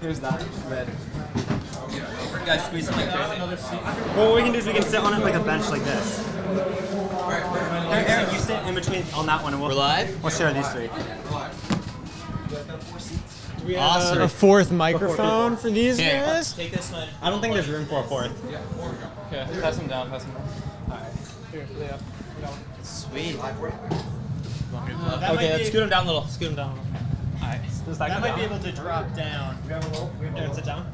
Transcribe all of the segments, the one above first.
there's that lid. Guys, squeeze it like crazy. Well, what we can do is we can sit on it like a bench like this. Aaron, you sit in between on that one, and We're live? We'll share these three. Do we have a fourth microphone for these guys? Take this one. I don't think there's room for a fourth. Okay, pass them down, All right. Here, lay up. Sweet. Okay, let's scoot him down a little. Scoot him down a little. Alright. That might be able to drop down. Aaron, sit down.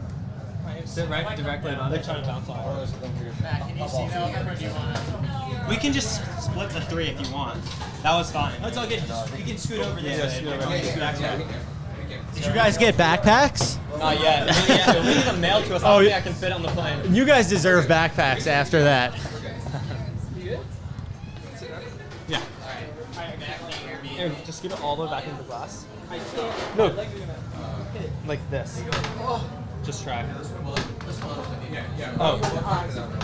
Sit directly on They're it. trying to bounce off. Matt, can you see that, or do you want to? We can just split the three if you want. That was fine. That's all good. You can scoot over this way. Did you guys get backpacks? Not yet. We need them mailed to us. I don't think I can fit on the plane. You guys deserve backpacks after that. Yeah. Aaron, just get it all the way back into the glass. No. Like this. Just try. Oh,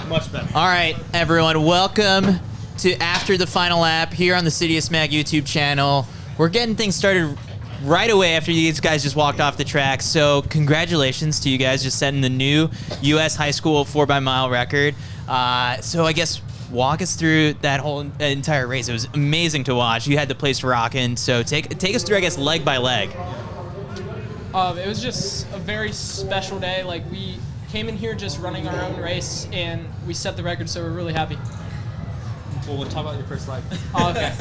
much better. All right, everyone. Welcome to After the Final Lap here on the CITIUS MAG YouTube channel. We're getting things started right away after these guys just walked off the track. So congratulations to you guys just setting the new U.S. high school 4x-mile record. So I guess walk us through that whole entire race. It was amazing to watch. You had the place rocking. So take us through, I guess, leg by leg. It was just a very special day. Like, we came in here just running our own race, and we set the record, so we're really happy. Well, we'll talk about your first leg. Oh, okay.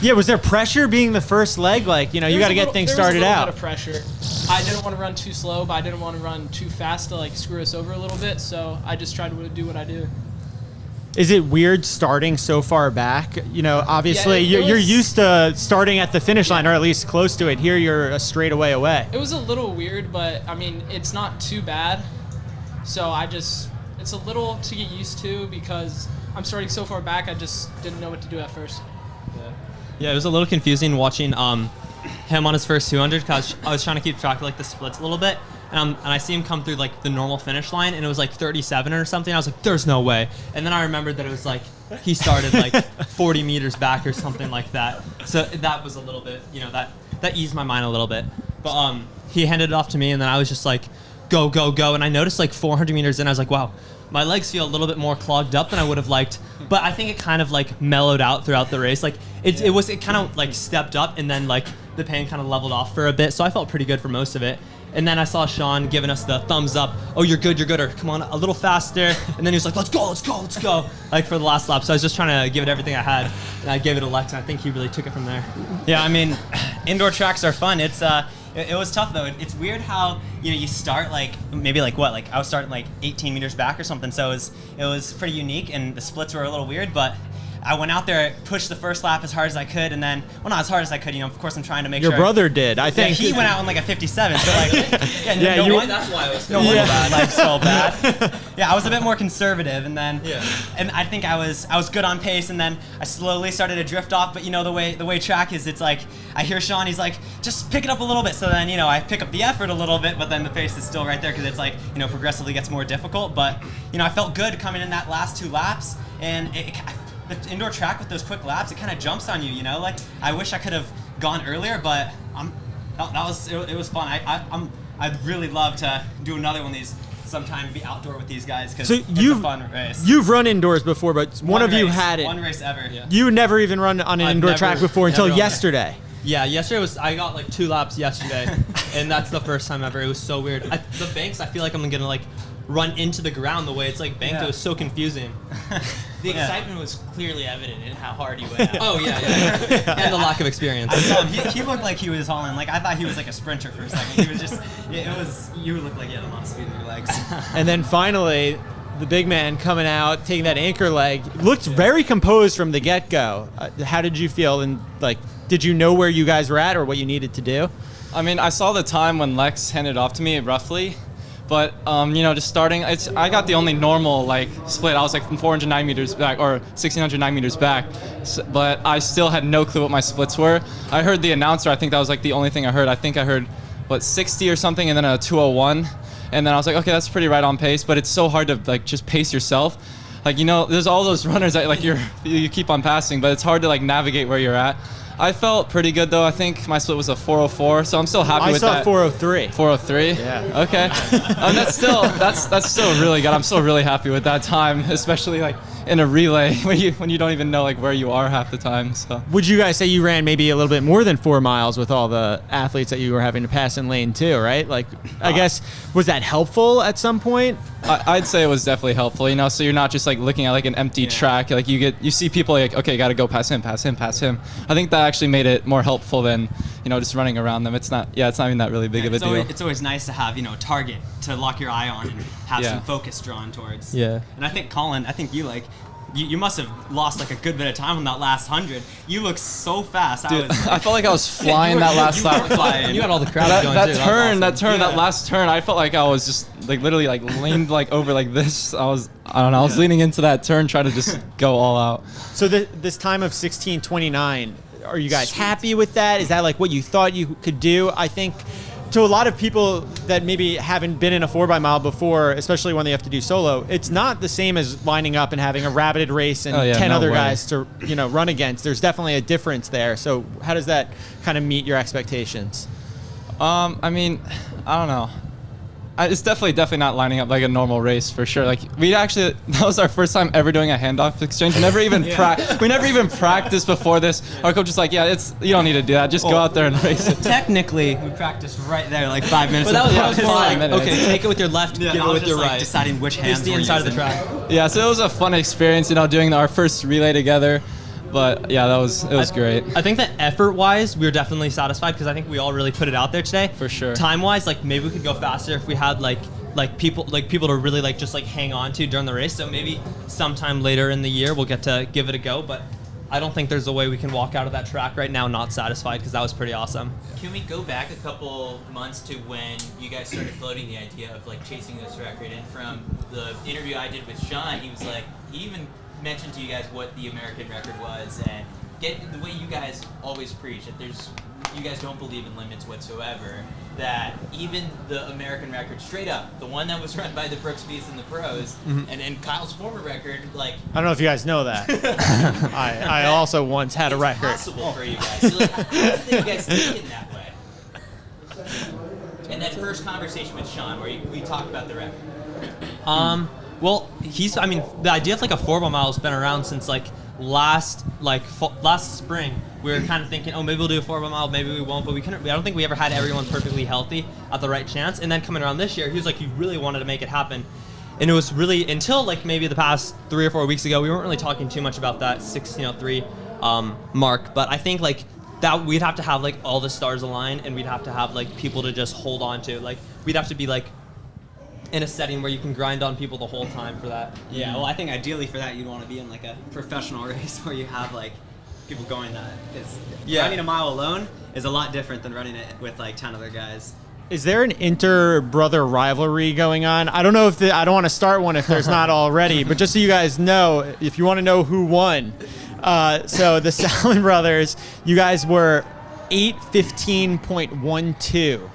Yeah, was there pressure being the first leg? Like, you know, you got to get things started out. out. There was a little bit of pressure. I didn't want to run too slow, but I didn't want to run too fast to, like, screw us over a little bit, so I just tried to do what I do. Is it weird starting so far back? You know, obviously Yeah, you're used to starting at the finish line, or at least close to it. Here you're a straightaway away. It was a little weird, but, I mean, it's not too bad. So it's a little to get used to because I'm starting so far back, I just didn't know what to do at first. Yeah, it was a little confusing watching him on his first 200 because I was trying to keep track of like the splits a little bit, and I see him come through like the normal finish line, and it was like 37 or something. I was like, "There's no way!" And then I remembered that it was like he started like 40 meters back or something like that. So that was a little bit, you know, that eased my mind a little bit. But he handed it off to me, and then I was just like, "Go, go, go!" And I noticed like 400 meters in, I was like, "Wow." My legs feel a little bit more clogged up than I would have liked, but I think it kind of like mellowed out throughout the race. Like it kind of like stepped up, and then like the pain kind of leveled off for a bit. So I felt pretty good for most of it. And then I saw Sean giving us the thumbs up. Oh, you're good, or come on a little faster. And then he was like, let's go, let's go, let's go. Like for the last lap. So I was just trying to give it everything I had, and I gave it a Lex, and I think he really took it from there. Yeah, I mean, indoor tracks are fun. It was tough though. It's weird how you start like maybe like what, like I was starting like 18 meters back or something. So it was pretty unique, and the splits were a little weird, but I went out there, pushed the first lap as hard as I could, and then, well, not as hard as I could, of course I'm trying to make Your sure. Your brother did, I think. Yeah, he went out in like a 57, so like, that's why it was no wonder my legs so bad. Yeah, I was a bit more conservative, and then, and I think I was good on pace, and then I slowly started to drift off, but the way track is, it's like, I hear Sean, he's like, just pick it up a little bit, so then, I pick up the effort a little bit, but then the pace is still right there, because it's like, progressively gets more difficult, but, I felt good coming in that last 2 laps, and the indoor track with those quick laps, it kind of jumps on you, like I wish I could have gone earlier, but it was fun. I'd really love to do another one of these sometime, be outdoor with these guys, because it's a fun race. You've run indoors before, but one of you hadn't. One race ever. Yeah. You never even run on an indoor track before until yesterday. Yeah, yesterday I got like 2 laps yesterday, and that's the first time ever. It was so weird. The banks, I feel like I'm gonna like run into the ground the way it's like banked. It was so confusing. The excitement was clearly evident in how hard he went out. Oh yeah. And the lack of experience. I saw him. He looked like he was hauling. Like I thought he was like a sprinter for a second. He was just. You looked like you had a lot of speed in your legs. And then finally, the big man coming out, taking that anchor leg, looked very composed from the get-go. How did you feel? And like, did you know where you guys were at or what you needed to do? I mean, I saw the time when Lex handed it off to me roughly. But, just starting, I got the only normal, like, split. I was, like, from 409 meters back, or 1,609 meters back. But I still had no clue what my splits were. I heard the announcer. I think that was, like, the only thing I heard. I think I heard, 60 or something, and then a 201. And then I was like, okay, that's pretty right on pace. But it's so hard to, like, just pace yourself. Like, there's all those runners that, like, you keep on passing. But it's hard to, like, navigate where you're at. I felt pretty good though. I think my split was a 404, so I'm still happy with that. I saw 403. 403. Yeah. Okay. That's still really good. I'm still really happy with that time, especially like in a relay when you don't even know like where you are half the time. So. Would you guys say you ran maybe a little bit more than 4 miles with all the athletes that you were having to pass in lane 2, right? Like, I guess, was that helpful at some point? I'd say it was definitely helpful, you know, so you're not just like looking at like an empty track. Like you see people like, okay, got to go past him. I think that actually made it more helpful than, you know, just running around them. It's not even that really big of a deal. It's always nice to have, you know, a target to lock your eye on and have some focus drawn towards. Yeah. And I think Colin, you must have lost like a good bit of time on that last 100. You look so fast. Dude, I felt like I was flying that last lap. You had all the crowd going too. That last turn, I felt like I was just like literally like leaned like over like this. I was leaning into that turn trying to just go all out. So this time of 16:29, are you guys happy with that? Is that like what you thought you could do? I think to a lot of people that maybe haven't been in a 4x mile before, especially when they have to do solo, it's not the same as lining up and having a rabbited race and 10 other guys to run against. There's definitely a difference there. So how does that kind of meet your expectations? I mean, I don't know. It's definitely not lining up like a normal race for sure. Like that was our first time ever doing a handoff exchange. We never even practiced before this. Our coach was like, you don't need to do that. Just go out there and race it. Technically, we practiced right there like 5 minutes. But that was fine. like, okay, take it with your left, give it with your right. Deciding which hands the inside of the track. Yeah, so it was a fun experience, doing our first relay together. But yeah, it was great. I think that effort-wise, we were definitely satisfied because I think we all really put it out there today. For sure. Time-wise, like maybe we could go faster if we had like people to really like just like hang on to during the race. So maybe sometime later in the year we'll get to give it a go. But I don't think there's a way we can walk out of that track right now not satisfied because that was pretty awesome. Can we go back a couple months to when you guys started floating the idea of like chasing this record? And from the interview I did with Sean, he even mentioned to you guys what the American record was, and the way you guys always preach that you guys don't believe in limits whatsoever, that even the American record straight up, the one that was run by the Brooksbys and the pros, and Kyle's former record, like I don't know if you guys know that. I also once had a record. It's possible for you guys. So like, how did you guys think in that way? And that first conversation with Sean where we talked about the record. Well, the idea of like a 4x mile has been around since like last spring. We were kind of thinking, oh, maybe we'll do a 4x mile, maybe we won't, but I don't think we ever had everyone perfectly healthy at the right chance. And then coming around this year, he was like, he really wanted to make it happen. And it was really until like maybe the past 3 or 4 weeks ago, we weren't really talking too much about that 1603 mark. But I think like that we'd have to have like all the stars align, and we'd have to have like people to just hold on to. Like we'd have to be like in a setting where you can grind on people the whole time for that. Yeah, well, I think ideally for that, you'd want to be in like a professional race where you have like people going that. Because running a mile alone is a lot different than running it with like 10 other guys. Is there an inter-brother rivalry going on? I don't know if I don't want to start one if there's not already, but just so you guys know, if you want to know who won, so the Salmon brothers, you guys were 8:15.12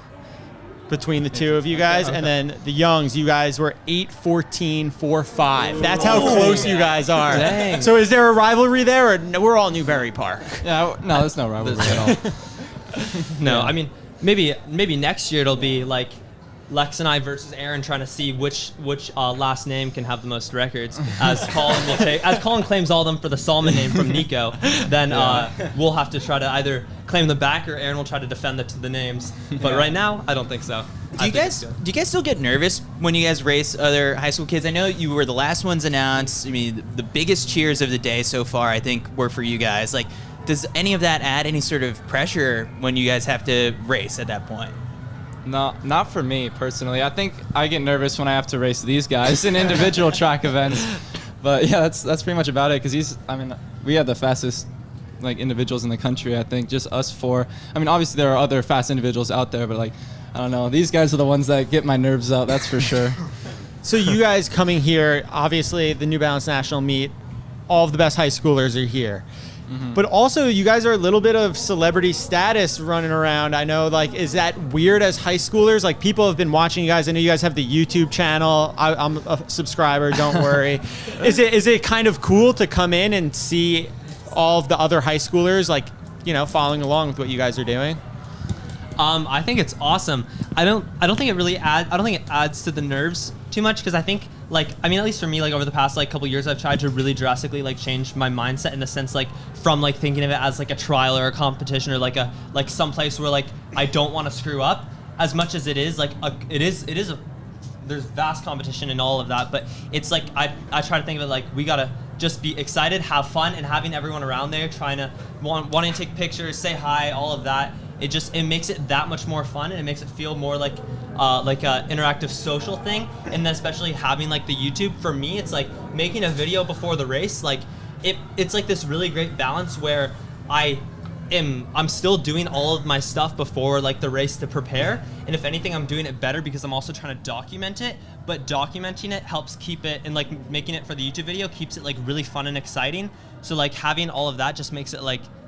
between the two of you guys, and then the Youngs, you guys were 8:14.45. That's how close you guys are. Dang. So is there a rivalry there, or no, we're all Newbury Park? Yeah, no, there's no rivalry at all. No, I mean maybe next year it'll be like Lex and I versus Aaron trying to see which last name can have the most records. As Colin claims all of them for the Salmon name from Nico, then we'll have to try to either claim them back, or Aaron will try to defend the names. But right now, I don't think so. Do you guys still get nervous when you guys race other high school kids? I know you were the last ones announced. I mean, the biggest cheers of the day so far, I think, were for you guys. Like, does any of that add any sort of pressure when you guys have to race at that point? No, not for me personally. I think I get nervous when I have to race these guys in individual track events. But yeah, that's pretty much about it. Because we have the fastest like individuals in the country. I think just us four. I mean, obviously there are other fast individuals out there, but like I don't know. These guys are the ones that get my nerves up. That's for sure. So you guys coming here, obviously the New Balance National Meet, all of the best high schoolers are here. Mm-hmm. But also, you guys are a little bit of celebrity status running around. I know, like, is that weird as high schoolers? Like, people have been watching you guys. I know you guys have the YouTube channel. I'm a subscriber, don't worry. Is it kind of cool to come in and see all of the other high schoolers, like, following along with what you guys are doing? I think it's awesome. I don't think it adds to the nerves too much, because I think, at least for me, over the past couple years, I've tried to really drastically change my mindset in the sense from thinking of it as a trial or a competition, or some place where I don't want to screw up, as much as it is there's vast competition and all of that, but it's I try to think of it we gotta just be excited, have fun, and having everyone around there trying to wanting to take pictures, say hi, all of that. It makes it that much more fun, and it makes it feel more like a interactive social thing. And then especially having the YouTube, for me, it's making a video before the race. It's this really great balance where I'm still doing all of my stuff before the race to prepare, and if anything, I'm doing it better because I'm also trying to document it. But documenting it helps keep it, and making it for the YouTube video keeps it really fun and exciting. So having all of that just makes it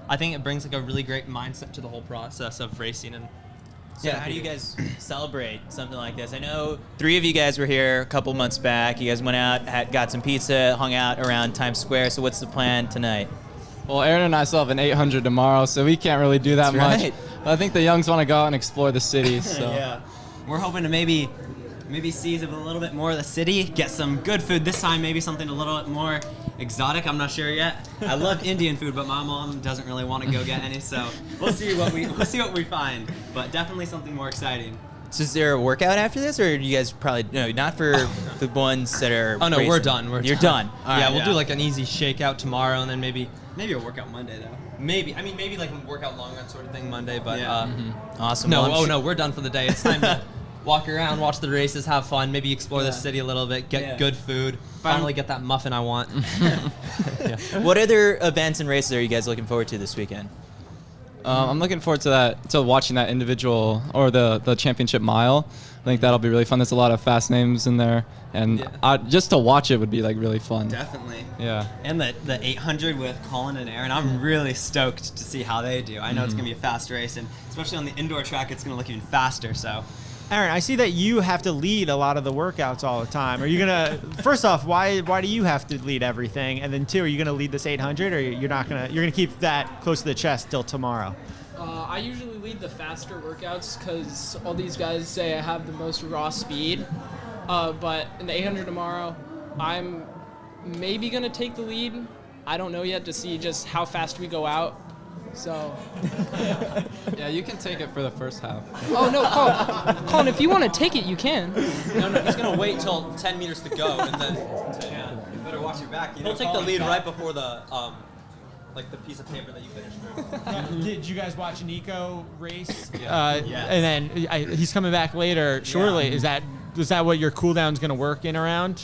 I think it brings a really great mindset to the whole process of racing. And So how do you guys celebrate something like this? I know 3 of you guys were here a couple months back. You guys went out, got some pizza, hung out around Times Square. So what's the plan tonight? Well, Aaron and I still have an 800 tomorrow, so we can't really do that That's much. right. But I think the youngs want to go out and explore the city. So. Yeah. We're hoping to maybe see a little bit more of the city, get some good food this time, maybe something a little bit more exotic. I'm not sure yet. I love Indian food, but my mom doesn't really want to go get any, so we'll see what we find. But definitely something more exciting. So is there a workout after this, or do you guys probably not for the ones that are? Oh no, racing? We're done. You're done. All Yeah, right. we'll do an easy shakeout tomorrow, and then maybe Maybe a workout Monday though. maybe a workout long run sort of thing Monday. But Yeah. Awesome. no, Well, I'm no, we're done for the day. It's time to walk around, watch the races, have fun, maybe explore the city a little bit, get good food, finally get that muffin I want. What other events and races are you guys looking forward to this weekend? I'm looking forward to watching that individual or the championship mile. I think that'll be really fun. There's a lot of fast names in there, and just to watch it would be really fun. Definitely. Yeah. And the 800 with Colin and Aaron, I'm really stoked to see how they do. I know it's gonna be a fast race, and especially on the indoor track, it's gonna look even faster. So. Aaron, I see that you have to lead a lot of the workouts all the time. Are you gonna? First off, why do you have to lead everything? And then 2, are you gonna lead this 800, or you're not gonna? You're gonna keep that close to the chest till tomorrow. I usually lead the faster workouts because all these guys say I have the most raw speed. But in the 800 tomorrow, I'm maybe going to take the lead. I don't know yet to see just how fast we go out. So. Yeah, you can take it for the first half. Oh, no, Colin, if you want to take it, you can. No, he's gonna wait till 10 meters to go, and then You better watch your back. he'll take the lead right before the the piece of paper that you finished through. Did you guys watch Nico race? Yes. And then he's coming back later shortly. Is that what your cooldown's gonna work in around?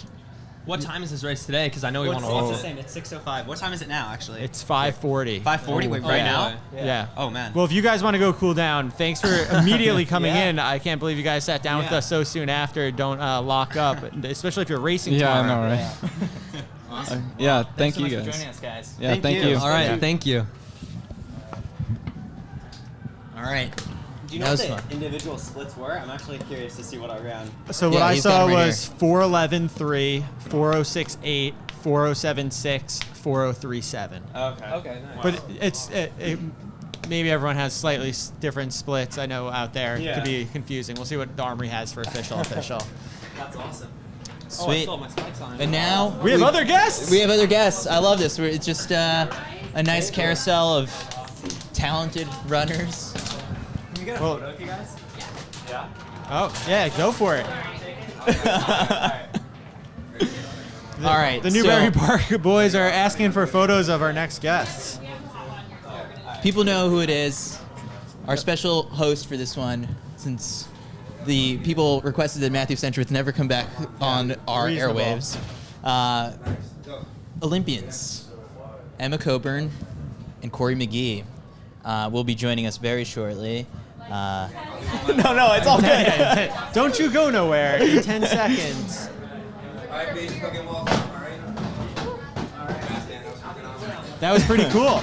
What time is his race today? Because I know we want to It's roll. the same. It's 6:05. What time is it now, actually? It's 5:40. 5:40. Wait, right now? Yeah. Oh man. Well, if you guys want to go cool down, thanks for immediately coming Yeah. in. I can't believe you guys sat down with Yeah. us so soon after. Don't lock up, especially if you're racing Yeah, tomorrow. I know, right? Awesome. Yeah, Thanks thank so you much guys. for joining us, guys. Yeah, thank you. All right, Yeah. thank you. All right. Do you know That what was the fun. individual splits were? I'm actually curious to see what I ran. So what Yeah, I he's got saw them right was 411.3, 406.8, 407.6, 403.7. Okay. Nice. But it's maybe everyone has slightly different splits. I know out there it Yeah. could be confusing. We'll see what the Armory has for official. That's awesome. Sweet. my spikes on. And now We have other guests. We have other guests. I love this. It's just a nice carousel of talented runners. Can we get a Well- photo of you guys? Yeah. Oh yeah, go for it. All right. The Newbury so Park boys are asking for photos of our next guests. people know who it is. Our special host for this one, since the people requested that Matthew Centrith never come back on our Reasonable. airwaves. Olympians, Emma Coburn and Cory McGee will be joining us very shortly. No, it's all good. Don't you go nowhere in 10 seconds. That was pretty cool.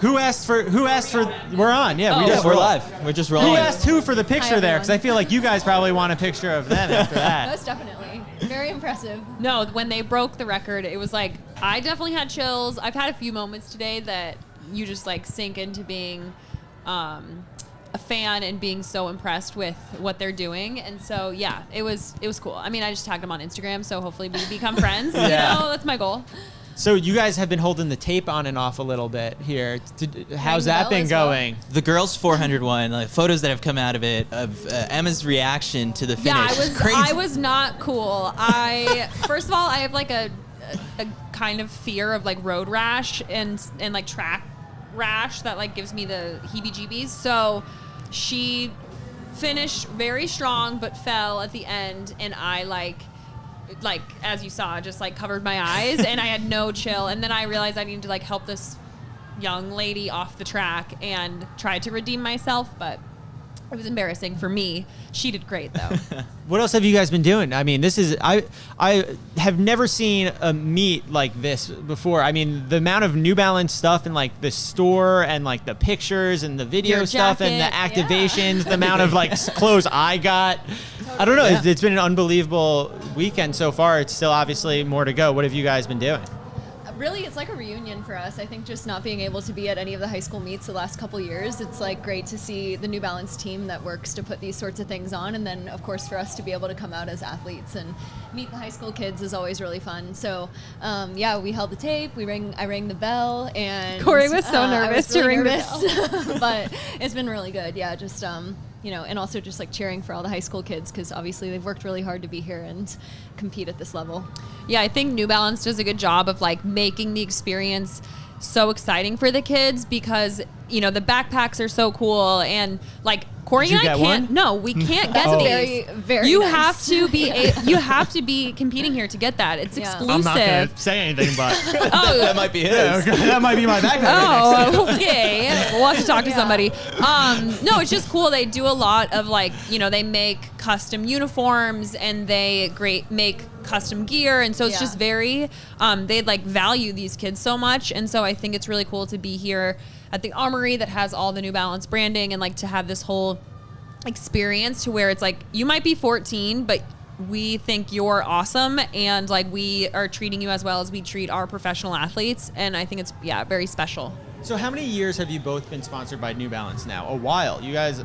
Who asked for? We're on. Yeah, we just we're rolled. live. We're just rolling. Who asked who for the picture Hi, there? Because I everyone. feel like you guys probably want a picture of them after that. Most definitely. Very impressive. No, when they broke the record, it was like, I definitely had chills. I've had a few moments today that you just like sink into being a fan and being so impressed with what they're doing. And so yeah, it was cool. I mean, I just tagged them on Instagram, so hopefully we become friends. You know, that's my goal. So you guys have been holding the tape on and off a little bit here. How's the that bell been as well. going? The girls 400 one, like photos that have come out of it of Emma's reaction to the finish. Yeah, Crazy. I was not cool. First of all, I have like a kind of fear of like road rash and like track rash that like gives me the heebie-jeebies. So she finished very strong but fell at the end, and I like as you saw, just like covered my eyes and I had no chill. And then I realized I needed to like help this young lady off the track and tried to redeem myself, but it was embarrassing for me. She did great though. What else have you guys been doing? I mean, this is I have never seen a meet like this before. I mean, the amount of New Balance stuff and like the store and like the pictures and the video Your stuff and the jacket, activations, the amount of like clothes I got. I don't know. Yeah. It's been an unbelievable weekend so far. It's still obviously more to go. What have you guys been doing? Really, it's like a reunion for us. I think just not being able to be at any of the high school meets the last couple years, it's like great to see the New Balance team that works to put these sorts of things on. And then, of course, for us to be able to come out as athletes and meet the high school kids is always really fun. So, yeah, we held the tape. I rang the bell, and Cory was so nervous to ring the bell. But it's been really good. Yeah, just you know, and also just like cheering for all the high school kids because obviously they've worked really hard to be here and compete at this level. Yeah, I think New Balance does a good job of like making the experience so exciting for the kids because, you know, the backpacks are so cool and like Cory Did you and I get can't. one? No, we can't get Oh. these. Very, very you nice. have to be you have to be competing here to get that. It's Yeah. exclusive. I'm not going to say anything, but Oh, that might be his. that might be my backpack. Oh, okay. We'll have to talk to somebody. No, it's just cool. They do a lot of like, you know, they make custom uniforms and they make custom gear. And so it's Yeah. just very, they like value these kids so much. And so I think it's really cool to be here at the Armory that has all the New Balance branding and like to have this whole experience to where it's like, you might be 14, but we think you're awesome and like we are treating you as well as we treat our professional athletes. And I think it's, yeah, very special. So how many years have you both been sponsored by New Balance now? A while. You guys...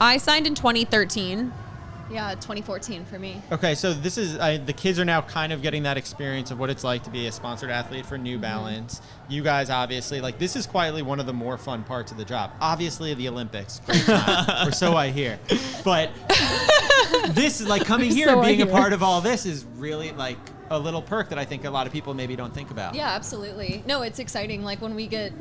I signed in 2013. Yeah, 2014 for me. Okay, so this is the kids are now kind of getting that experience of what it's like to be a sponsored athlete for New Balance. You guys obviously like this is quietly one of the more fun parts of the job. Obviously the Olympics, great time, or so I hear. But this is like coming here and being a part of all this is really like a little perk that I think a lot of people maybe don't think about. Yeah, absolutely. No, it's exciting. Like when we get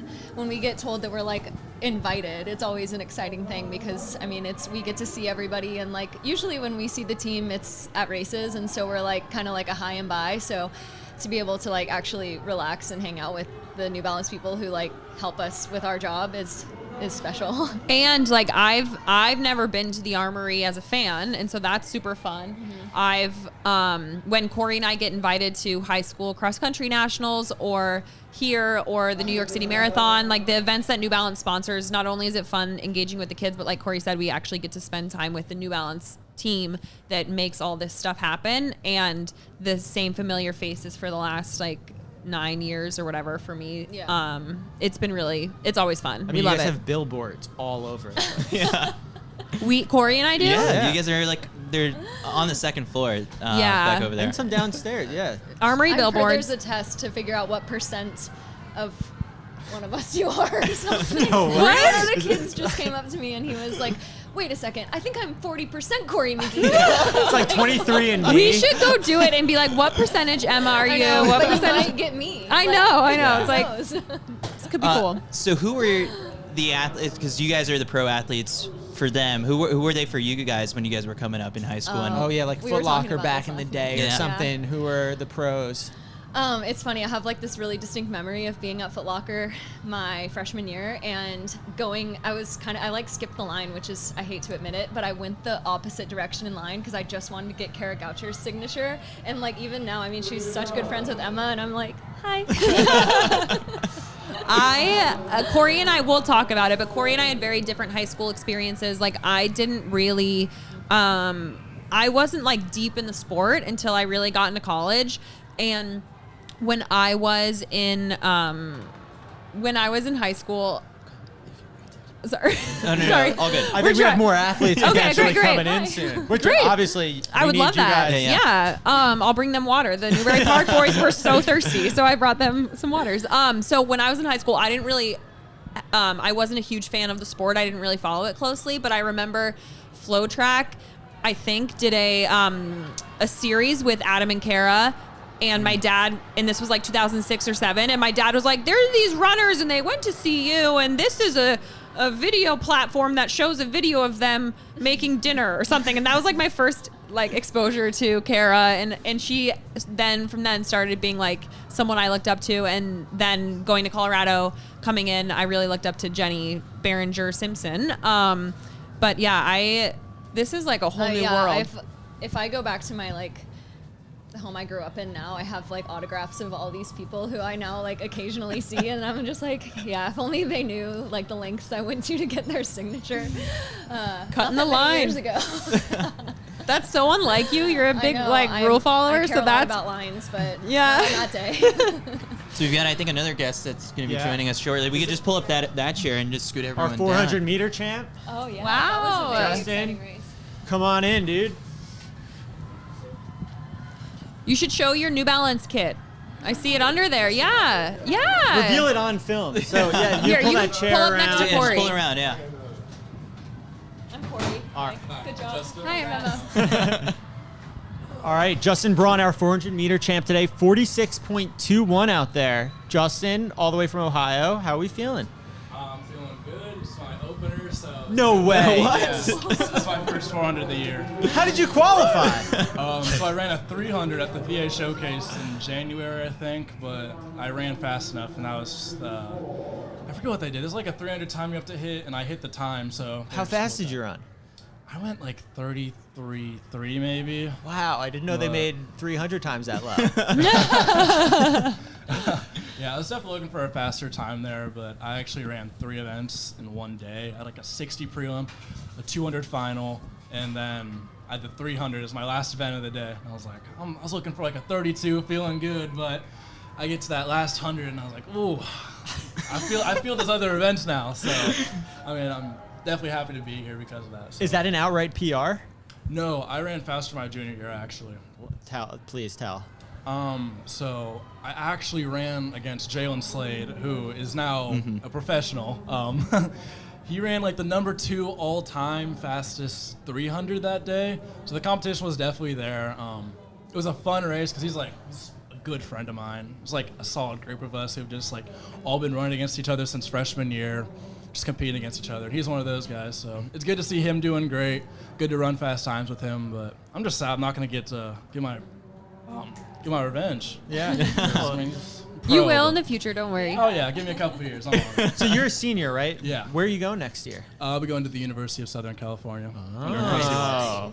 told that we're like invited, it's always an exciting thing because I mean we get to see everybody and like usually when we see the team it's at races and so we're like kind of like a high and by. So to be able to like actually relax and hang out with the New Balance people who like help us with our job is special. And like I've never been to the Armory as a fan, and so that's super fun. I've when Cory and I get invited to high school cross country nationals or here or the New York City Marathon, like the events that New Balance sponsors, not only is it fun engaging with the kids, but like Cory said, we actually get to spend time with the New Balance team that makes all this stuff happen, and the same familiar faces for the last like 9 years or whatever for me. Yeah. It's been really, it's always fun. I mean, We you love guys it. have billboards all over. the place. Yeah. Cory and I do. Yeah, you guys are like they're on the second floor. Yeah. back over there. And some downstairs, yeah. Armory I've heard billboards. there's a test to figure out what percent of one of us you are or something. No way. One of the kids just came up to me and he was like, wait a second, I think I'm 40% Cory McGee. It's like 23 and me. We should go do it and be like, what percentage Emma are I you? know, What but you percentage? might get me. I Like, know. It's like, knows? this could be cool. So who were the athletes? Because you guys are the pro athletes for them. Who were they for you guys when you guys were coming up in high school? And Oh yeah, like We were Foot talking Locker about back this in the last day night. or Yeah. something. Who were the pros? It's funny. I have like this really distinct memory of being at Foot Locker my freshman year and going. I like skipped the line, which is I hate to admit it, but I went the opposite direction in line because I just wanted to get Kara Goucher's signature. And like even now, I mean, she's such good friends with Emma, and I'm like, hi. Cory and I will talk about it, but Cory and I had very different high school experiences. Like I didn't really, I wasn't like deep in the sport until I really got into college. And when I was in when I was in high school. Sorry. No, Sorry. all good. I think we have more athletes Okay, potentially great. coming in soon. Which Great. obviously I would we love need you that. guys. Yeah. I'll bring them water. The Newbury Park boys were so thirsty, so I brought them some waters. So when I was in high school, I didn't really, I wasn't a huge fan of the sport. I didn't really follow it closely, but I remember Flow Track, I think, did a series with Adam and Kara. And my dad, and this was like 2006 or 7, and my dad was like, there's these runners and they went to CU, and this is a video platform that shows a video of them making dinner or something. And that was like my first like exposure to Kara, and she then from then started being like someone I looked up to. And then going to Colorado, coming in, I really looked up to Jenny Behringer Simpson. But yeah, this is like a whole new world. If I go back to my like the home I grew up in now, I have like autographs of all these people who I now like occasionally see, and I'm just like, yeah, if only they knew like the lengths I went to get their signature. Cutting the line. Years ago. That's so unlike you. You're a big I know, like rule follower, I care so a lot that's about lines, but Yeah. not on that day. So we've got, I think, another guest that's going to be joining us shortly. We could just pull up that chair and just scoot everyone Our down. 400 meter champ. Oh yeah. Wow. That was a very Justin. exciting race. Come on in, dude. You should show your New Balance kit. I see it under there. Yeah. Yeah. Reveal it on film. So yeah, you Here, pull you that chair pull up around. next to Yeah, just Cory. pull it around, yeah. I'm Cory. All right. Good job. Hi, Emma. All right, Justin Braun, our 400 meter champ today, 46.21 out there. Justin, all the way from Ohio. How are we feeling? I'm feeling good. It's my opener, so. No way. Yes, it's my first 400 of the year. How did you qualify? So I ran a 300 at the VA Showcase in January, I think, but I ran fast enough, and I was, I forget what they did. There's like a 300 time you have to hit, and I hit the time, so. How fast did you run? I went like 33.3 maybe. Wow, I didn't know they made 300 times that low. Yeah, I was definitely looking for a faster time there, but I actually ran 3 events in one day. I had like a 60 prelim, a 200 final, and then I had the 300 as my last event of the day. And I was like, I was looking for like a 32, feeling good, but I get to that last 100 and I was like, ooh, I feel there's other events now. So, I mean, I'm definitely happy to be here because of that. So. Is that an outright PR? No, I ran faster my junior year actually. Please tell. So I actually ran against Jalen Slade, who is now a professional. He ran like the number 2 all-time fastest 300 that day. So the competition was definitely there. It was a fun race because he's a good friend of mine. It was like a solid group of us who've just like all been running against each other since freshman year, just competing against each other. He's one of those guys. So it's good to see him doing great. Good to run fast times with him. But I'm just sad I'm not going to get to get my revenge. Yeah. I mean, You pro, will in but- the future. Don't worry. Oh yeah, give me a couple of years. I'm on it. So you're a senior, right? Yeah. Where are you going next year? I'll be going to the University of Southern California. Oh.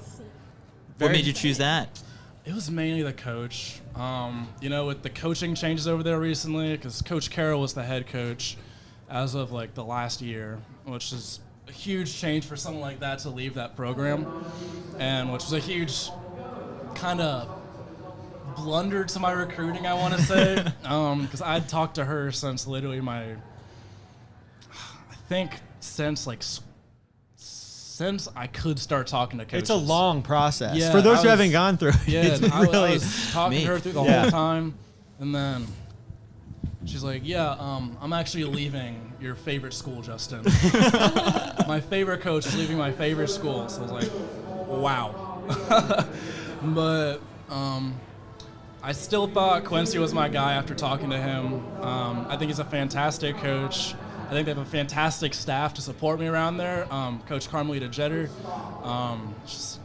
What made you choose that? It was mainly the coach. With the coaching changes over there recently, because Coach Carroll was the head coach as of like the last year, which is a huge change for someone like that to leave that program, and which was a huge kind of blunder to my recruiting, I want to say, because I'd talked to her since literally since I could start talking to coaches. It's a long process. Yeah, For those I who was- haven't gone through it, Yeah, it's I really... was talking to her through the Yeah. whole time, and then she's like, "Yeah, I'm actually leaving your favorite school, Justin. My favorite coach is leaving my favorite school." So I was like, "Wow." But I still thought Quincy was my guy after talking to him. I think he's a fantastic coach. I think they have a fantastic staff to support me around there. Coach Carmelita Jeter, she's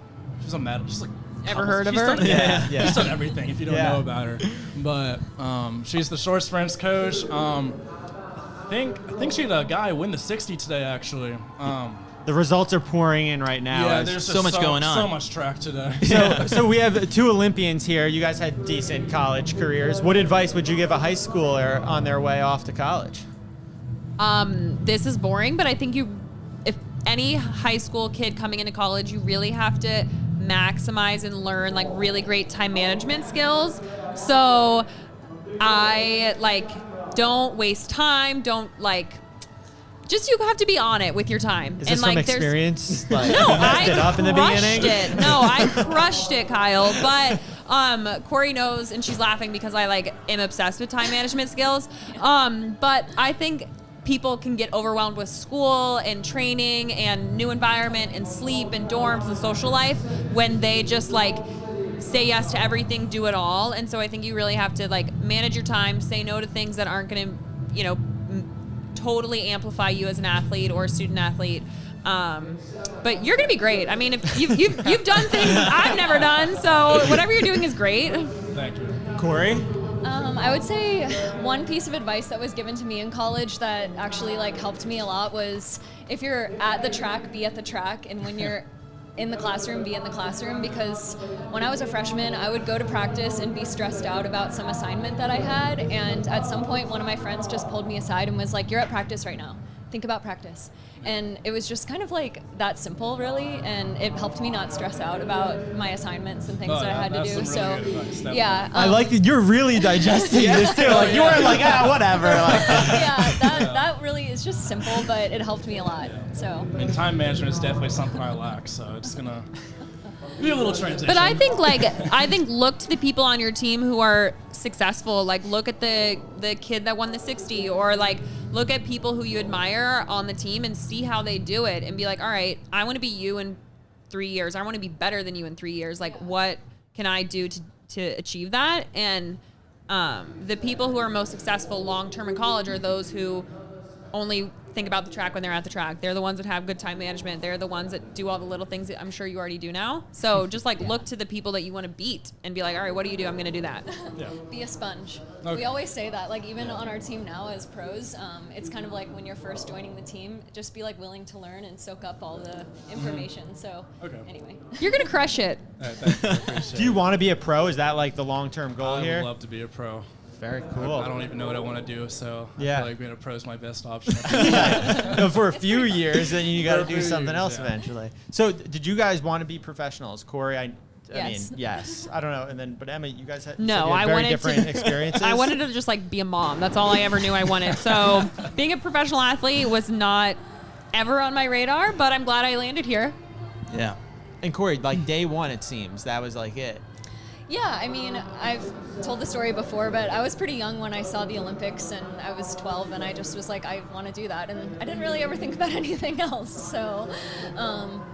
a medal. She's like, Ever heard of she's her? Done, Yeah. she's done everything if you don't Yeah. know about her. But she's the short sprints coach. I think she had a guy win the 60 today actually. The results are pouring in right now. Yeah, as- there's so just much going on. So much track today. So we have 2 Olympians here. You guys had decent college careers. What advice would you give a high schooler on their way off to college? This is boring, but I think if any high school kid coming into college, you really have to maximize and learn like really great time management skills. So I don't waste time. Don't just you have to be on it with your time. Is this from experience? Like, no, you messed it up in the beginning? No, I crushed it, Kyle. But Cory knows, and she's laughing because I am obsessed with time management skills. But I think people can get overwhelmed with school and training and new environment and sleep and dorms and social life when they just say yes to everything, do it all. And so I think you really have to manage your time, say no to things that aren't going to, totally amplify you as an athlete or a student athlete. But you're gonna be great. I mean, if you've done things I've never done, so whatever you're doing is great. Thank you. Cory? I would say one piece of advice that was given to me in college that actually helped me a lot was if you're at the track, be at the track, and when you're in the classroom, be in the classroom, because when I was a freshman, I would go to practice and be stressed out about some assignment that I had, and at some point, one of my friends just pulled me aside and was like, "You're at practice right now. Think about practice." And it was just kind of that simple, really, and it helped me not stress out about my assignments and things that I had to do. So, really good advice, yeah. I like that you're really digesting this too. You weren't whatever. Yeah, that really is just simple, but it helped me a lot. So. And time management is definitely something I lack, so it's gonna be a little transition. But I think look to the people on your team who are successful. Look at the kid that won the 60, or look at people who you admire on the team and see how they do it, and be like, all right, I want to be you in 3 years. I want to be better than you in 3 years. What can I do to achieve that? And the people who are most successful long term in college are those who only think about the track when they're at the track. They're the ones that have good time management. They're the ones that do all the little things that I'm sure you already do now. So just look to the people that you want to beat and be like, all right, what do you do? I'm going to do that. Yeah. Be a sponge. Okay. We always say that, even on our team now as pros, it's kind of when you're first joining the team, just be willing to learn and soak up all the information. So anyway. You're going to crush it. Thank you. I appreciate Do you it. want to be a pro? Is that the long-term goal I here? would love to be a pro. Very cool. I don't even know what I want to do, so Yeah. I feel like being a pro is my best option. For a few years, then you got to For a do few something years, else yeah. eventually. So, did you guys want to be professionals, Cory? I Yes. mean, yes. I don't know. And then, but Emma, you guys had, you No, said you had I very wanted different to. experiences. I wanted to just be a mom. That's all I ever knew I wanted. So being a professional athlete was not ever on my radar, but I'm glad I landed here. Yeah. And Cory, day one, it seems that was it. Yeah, I mean, I've told the story before, but I was pretty young when I saw the Olympics, and I was 12, and I just was I want to do that, and I didn't really ever think about anything else. So,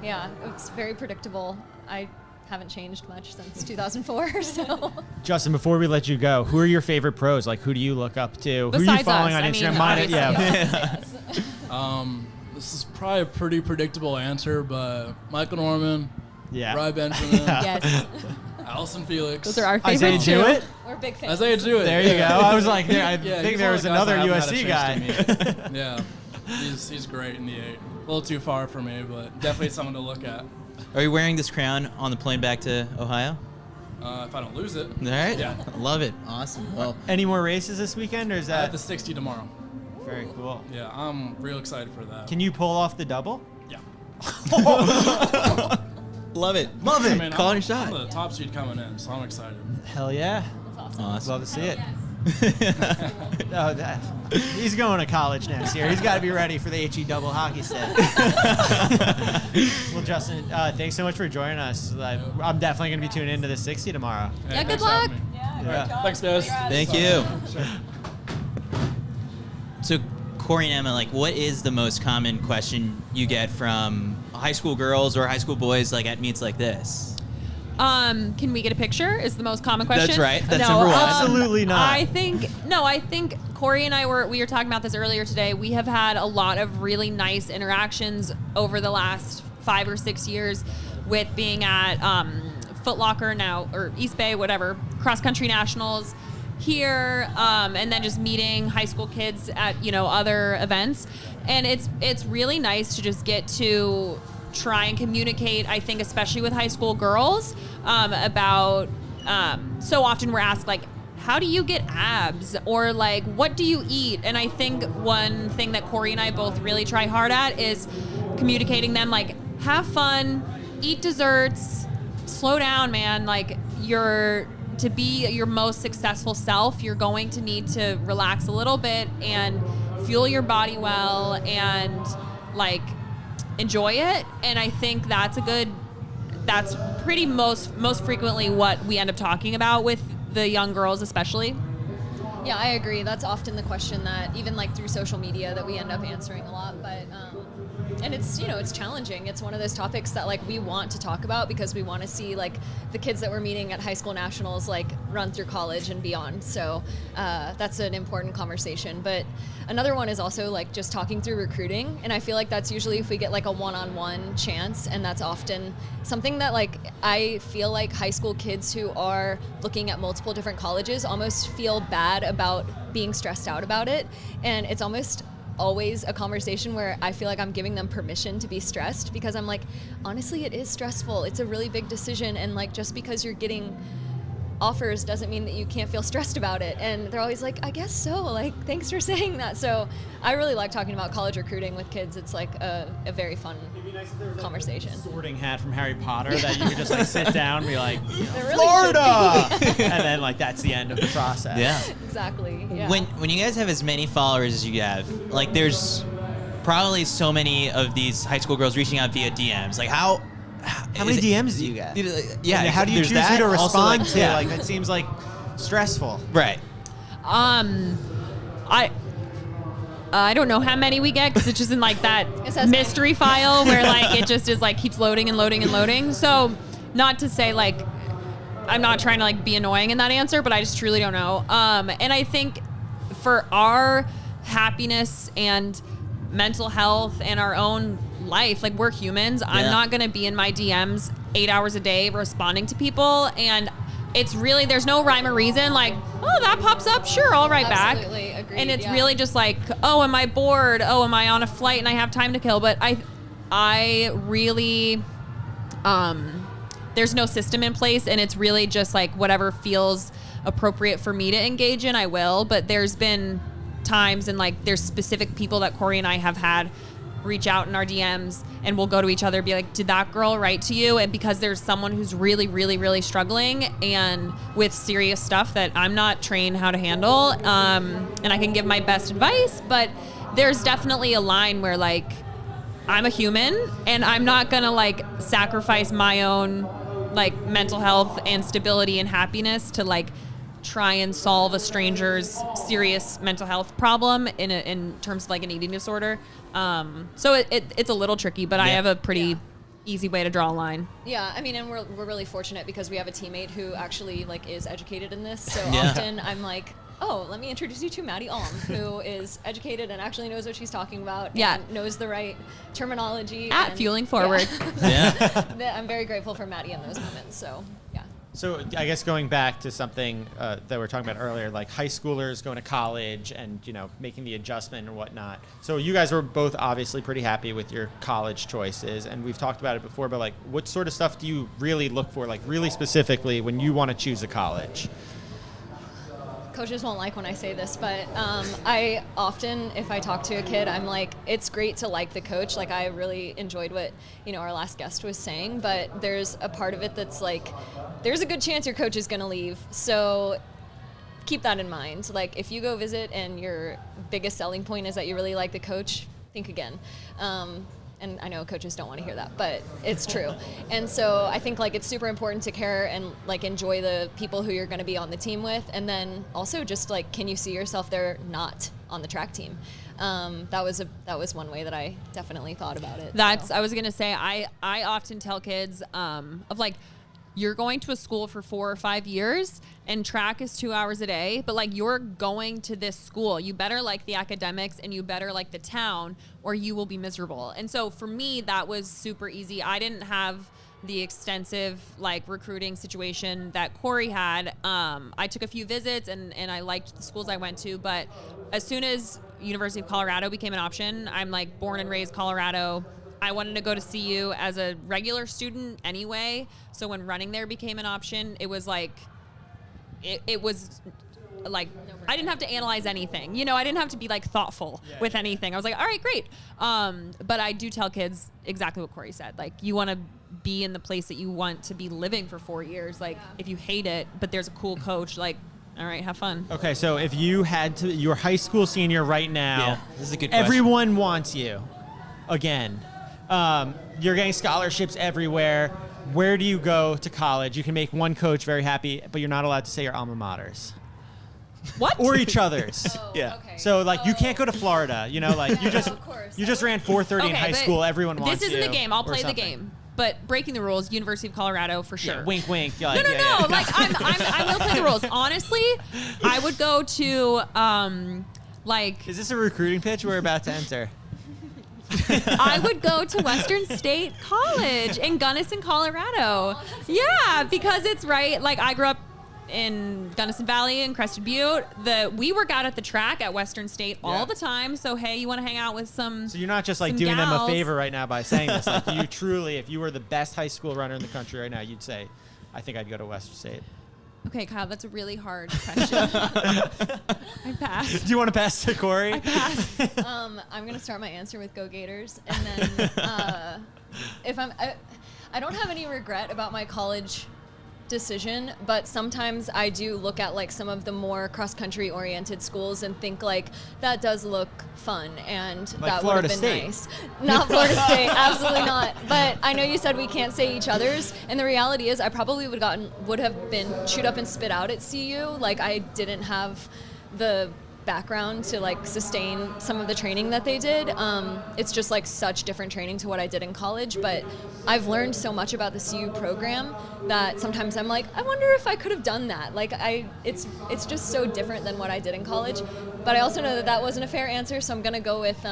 yeah, it's very predictable. I haven't changed much since 2004. So, Justin, before we let you go, who are your favorite pros? Who do you look up to? Who are you Besides following us, on I Instagram? mean, Mine, yeah. yes. This is probably a pretty predictable answer, but Michael Norman, Yeah. Rye Benjamin, Yes, Allison Felix. Those are our Isaiah favorites Jewett? too. we're big fans. Isaiah Jewett. There you go. I was I Yeah, think he's there one was of the guys another I haven't USC had a chance guy. to meet. Yeah, he's great in the 8. A little too far for me, but definitely someone to look at. Are you wearing this crown on the plane back to Ohio? If I don't lose it. All right. Yeah. Love it. Awesome. Well, Any more races this weekend, or is I have that the 60 tomorrow. very cool? Yeah, I'm real excited for that. Can you pull off the double? Yeah. love it. Love it. I mean, Calling I'm your shot. the top seed coming in, so I'm excited. Hell yeah. Awesome. Love to see it. He's going to college next year. He's got to be ready for the HE double hockey stick. Well, Justin, thanks so much for joining us. I'm definitely going to be tuning into the 60 tomorrow. Hey, Yeah, good thanks for having luck. me. Yeah. Thanks, guys. Thank you. So, Cory and Emma, what is the most common question you get from high school girls or high school boys at meets like this? Can we get a picture? Is the most common question. That's right. That's no, number one. Absolutely not. I think Cory and I were talking about this earlier today. We have had a lot of really nice interactions over the last 5 or 6 years with being at Foot Locker now, or East Bay, whatever, cross country nationals here, and then just meeting high school kids at other events, and it's really nice to just get to try and communicate, I think, especially with high school girls, about so often we're asked how do you get abs, or what do you eat? And I think one thing that Cory and I both really try hard at is communicating them have fun, eat desserts, slow down, man. You're to be your most successful self, you're going to need to relax a little bit and fuel your body well and like enjoy it. And I think that's pretty most frequently what we end up talking about with the young girls especially. Yeah, I agree. That's often the question that even like through social media that we end up answering a lot. But and it's, you know, it's challenging. It's one of those topics that like we want to talk about because we want to see like the kids that we're meeting at high school nationals like run through college and beyond. So that's an important conversation. But another one is also like just talking through recruiting. And I feel like that's usually if we get like a one-on-one chance, and that's often something that like I feel like high school kids who are looking at multiple different colleges almost feel bad about being stressed out about it. And it's almost always a conversation where I feel like I'm giving them permission to be stressed, because I'm like, honestly, it is stressful. It's a really big decision, and like just because you're getting offers doesn't mean that you can't feel stressed about it. And they're always like, I guess so, like, thanks for saying that. So I really like talking about college recruiting with kids. It's like a very fun conversation. Like a sorting hat from Harry Potter that you could just like sit down and be like, There really Florida, and then like that's the end of the process. Yeah. Exactly. Yeah. When you guys have as many followers as you have, like there's probably so many of these high school girls reaching out via DMs. Like how many DMs do you get? Yeah. And how do you there's choose that. who to Also, respond like, to? yeah. Like it seems like stressful. Right. I don't know how many we get because it's just in like that mystery file where like it just is like keeps loading and loading and loading. So not to say like I'm not trying to like be annoying in that answer, but I just truly don't know. And I think for our happiness and mental health and our own life, like we're humans. Yeah. I'm not gonna be in my DMs 8 hours a day responding to people, and it's really, there's no rhyme or reason, like, oh, that pops up, sure, I'll write back. Absolutely, agreed, and it's yeah. really just like, oh, am I bored? Oh, am I on a flight and I have time to kill? But I really, there's no system in place, and it's really just like whatever feels appropriate for me to engage in, I will. But there's been times, and like there's specific people that Cory and I have had reach out in our DMs, and we'll go to each other and be like, did that girl write to you? And because there's someone who's really, really, really struggling and with serious stuff that I'm not trained how to handle, and I can give my best advice, but there's definitely a line where like, I'm a human and I'm not gonna like sacrifice my own like mental health and stability and happiness to like try and solve a stranger's serious mental health problem in terms of like an eating disorder. So it's a little tricky, but I have a pretty easy way to draw a line. Yeah, I mean, and we're really fortunate because we have a teammate who actually like is educated in this. So often I'm like, oh, let me introduce you to Maddie Alm, who is educated and actually knows what she's talking about. And knows the right terminology. At Fueling Forward. I'm very grateful for Maddie in those moments. So yeah. So I guess going back to something that we were talking about earlier, like high schoolers going to college and, you know, making the adjustment and whatnot. So you guys were both obviously pretty happy with your college choices, and we've talked about it before, but like what sort of stuff do you really look for, like really specifically when you want to choose a college? Coaches won't like when I say this, but I often, if I talk to a kid, I'm like, it's great to like the coach. Like I really enjoyed what, you know, our last guest was saying, but there's a part of it that's like, there's a good chance your coach is going to leave. So keep that in mind. Like if you go visit and your biggest selling point is that you really like the coach, think again. And I know coaches don't want to hear that, but it's true. And so I think like it's super important to care and like enjoy the people who you're going to be on the team with. And then also just like, can you see yourself there not on the track team? That was one way that I definitely thought about it. I was going to say, I often tell kids of like, you're going to a school for 4 or 5 years and track is 2 hours a day, but like you're going to this school. You better like the academics and you better like the town or you will be miserable. And so for me, that was super easy. I didn't have the extensive like recruiting situation that Cory had. I took a few visits and I liked the schools I went to, but as soon as University of Colorado became an option, I'm like born and raised Colorado. I wanted to go to CU as a regular student anyway. So when running there became an option, it was like, it was like, I didn't have to analyze anything. You know, I didn't have to be like thoughtful with anything. I was like, all right, great. But I do tell kids exactly what Cory said. Like you want to be in the place that you want to be living for 4 years. Like if you hate it, but there's a cool coach, like, all right, have fun. Okay, so if you had to, you're high school senior right now. Yeah, this is a good question. Everyone wants you. Again, you're getting scholarships everywhere. Where do you go to college? You can make one coach very happy, but you're not allowed to say your alma maters. What? Or each other's. Yeah. Okay. So like you can't go to Florida, you know, like you just of course. you just ran 4:30 in Okay, high but school. Everyone wants This isn't you, the game. I'll or play the something. game. But breaking the rules, University of Colorado for sure. Yeah, wink, wink. You're No, like, no, yeah, no. yeah. Like I will play the rules. Honestly, I would go to like Is this a recruiting pitch we're about to enter? I would go to Western State College in Gunnison, Colorado. Yeah, because it's right. Like I grew up in Gunnison Valley and Crested Butte. We work out at the track at Western State all the time. So hey, you want to hang out with some? So you're not just like some doing them a gals. favor right now by saying this. Like you truly, if you were the best high school runner in the country right now, you'd say, I think I'd go to Western State. Okay, Kyle, that's a really hard question. I pass. Do you want to pass to Cory? I pass. I'm gonna start my answer with Go Gators, and then if I don't have any regret about my college decision, but sometimes I do look at like some of the more cross-country oriented schools and think like that does look fun and Like that would Florida have been State. nice. Not Florida State, absolutely not. But I know you said we can't say each other's, and the reality is I probably would have been chewed up and spit out at CU. Like I didn't have the background to like sustain some of the training that they did. It's just like such different training to what I did in college, but I've learned so much about the CU program that sometimes I'm like, I wonder if I could have done that. Like it's just so different than what I did in college. But I also know that wasn't a fair answer, so I'm gonna go with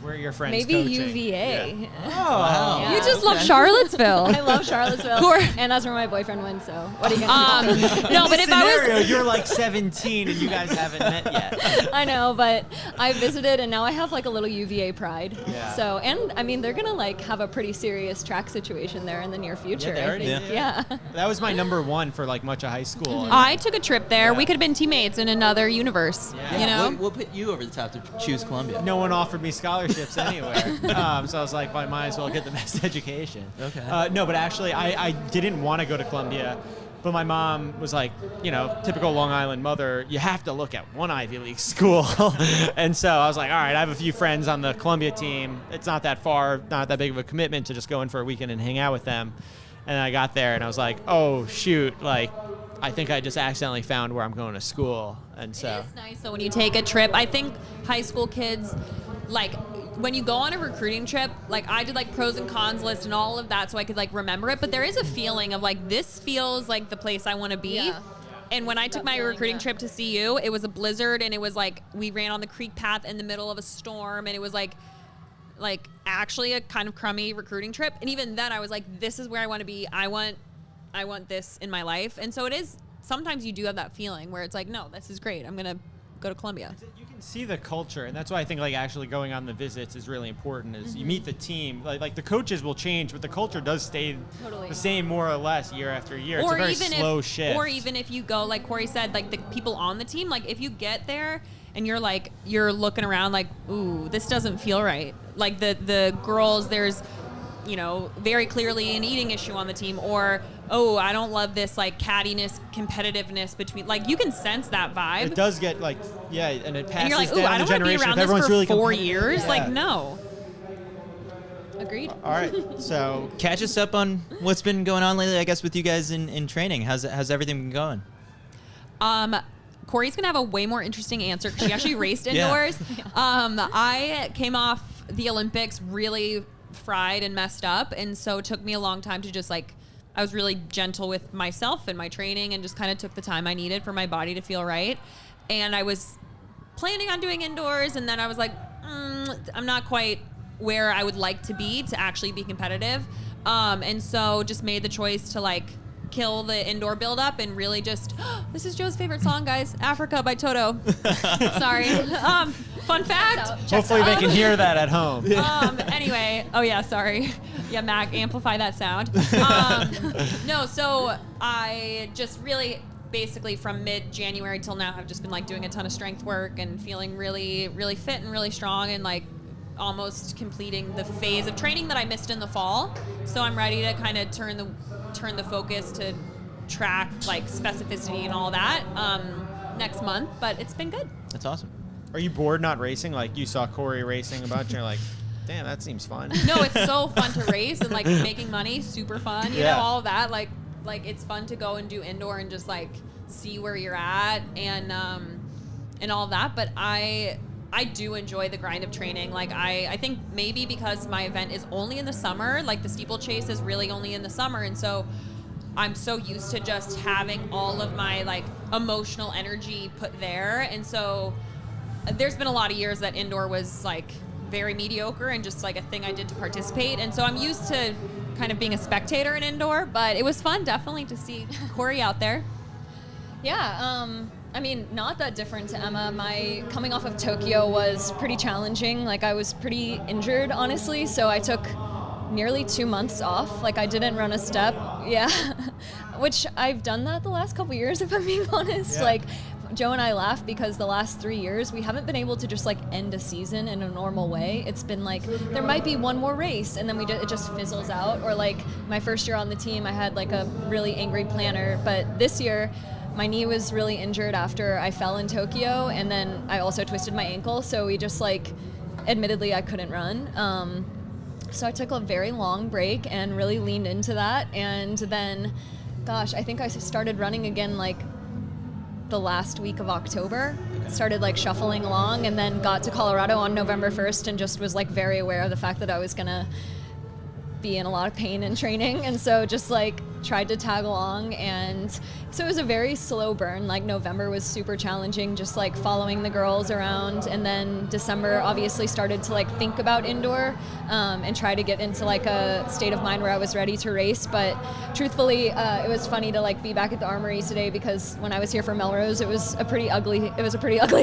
Where are your friends maybe coaching? UVA. Yeah. Wow. Yeah. You just love Charlottesville. I love Charlottesville, Cory- and that's where my boyfriend went. So what are you gonna do? No, but if I Scenario, was you're like 17 and you guys haven't met yet. I know, but I visited, and now I have like a little UVA pride. Yeah. So, and I mean, they're gonna like have a pretty serious track situation there in the near future. they I already think. did. Yeah. That was my number one for like much of high school. I took a trip there, Yeah. we could have been teammates in another universe. Yeah. You know? What put you over the top to choose Columbia? No one offered me scholarships anywhere. So I was like, well, I might as well get the best education. Okay. No, but actually, I didn't want to go to Columbia. But my mom was like, you know, typical Long Island mother, you have to look at one Ivy League school. And so I was like, all right, I have a few friends on the Columbia team. It's not that far, not that big of a commitment to just go in for a weekend and hang out with them. And I got there and I was like, oh, shoot, like, I think I just accidentally found where I'm going to school. And so. It is nice though when you take a trip. I think high school kids, like when you go on a recruiting trip, like I did like pros and cons list and all of that so I could like remember it. But there is a feeling of like this feels like the place I want to be. Yeah. And when I took my recruiting trip to CU, it was a blizzard and it was like we ran on the creek path in the middle of a storm and it was like actually a kind of crummy recruiting trip. And even then I was like, this is where I want to be. I want this in my life. And so it is, sometimes you do have that feeling where it's like, no, this is great. I'm going to go to Columbia. You can see the culture, and that's why I think like actually going on the visits is really important. Is you meet the team, like the coaches will change, but the culture does stay Totally. the same more or less year after year. It's a very slow shift. Or even if you go, like Cory said, like the people on the team, like if you get there and you're looking around like, ooh, this doesn't feel right. Like the girls, there's, you know, very clearly an eating issue on the team, or oh, I don't love this like cattiness, competitiveness between, like you can sense that vibe. It does get like, yeah, and it passes And you're like, ooh, down I the don't want to be generation. around If this everyone's for really 4 competitive. years. Yeah. Like, no. Agreed. All right, so Catch us up on what's been going on lately, I guess, with you guys in training. How's everything been going? Cory's gonna have a way more interesting answer because she actually raced Yeah. indoors. I came off the Olympics really fried and messed up, and so it took me a long time to just like, I was really gentle with myself and my training and just kind of took the time I needed for my body to feel right. And I was planning on doing indoors, and then I was like, I'm not quite where I would like to be to actually be competitive. And so just made the choice to like kill the indoor buildup and really just, this is Joe's favorite song, guys, Africa by Toto. Sorry. Fun fact. hopefully they can hear that at home. Anyway, oh yeah, sorry. Yeah, Mac, amplify that sound. No, so I just really basically from mid-January till now have just been like doing a ton of strength work and feeling really, really fit and really strong and like almost completing the phase of training that I missed in the fall. So I'm ready to kind of turn the focus to track like specificity and all that next month. But it's been good. That's awesome. Are you bored not racing? Like you saw Cory racing a bunch, and you're like, damn, that seems fun. No, it's so fun to race and like making money, super fun. You know, all of that. Like it's fun to go and do indoor and just like see where you're at and all of that. But I do enjoy the grind of training. Like I think maybe because my event is only in the summer, like the steeplechase is really only in the summer, and so I'm so used to just having all of my like emotional energy put there. And so there's been a lot of years that indoor was like very mediocre and just like a thing I did to participate. And so I'm used to kind of being a spectator in indoor, but it was fun definitely to see Cory out there. Yeah, I mean, not that different to Emma. My coming off of Tokyo was pretty challenging. Like I was pretty injured, honestly, so I took nearly 2 months off. Like I didn't run a step. Yeah, which I've done that the last couple years, if I'm being honest. Yeah. Like Joe and I laugh because the last 3 years we haven't been able to just like end a season in a normal way. It's been like there might be one more race and then it just fizzles out. Or like my first year on the team, I had like a really angry planner, but this year my knee was really injured after I fell in Tokyo, and then I also twisted my ankle, so we just like, admittedly I couldn't run. So I took a very long break and really leaned into that, and then, gosh, I think I started running again like the last week of October. Started like shuffling along, and then got to Colorado on November 1st and just was like very aware of the fact that I was gonna be in a lot of pain in training, and so just like tried to tag along. And so it was a very slow burn. Like November was super challenging, just like following the girls around, and then December obviously started to like think about indoor and try to get into like a state of mind where I was ready to race. But truthfully, it was funny to like be back at the Armory today, because when I was here for Melrose, it was a pretty ugly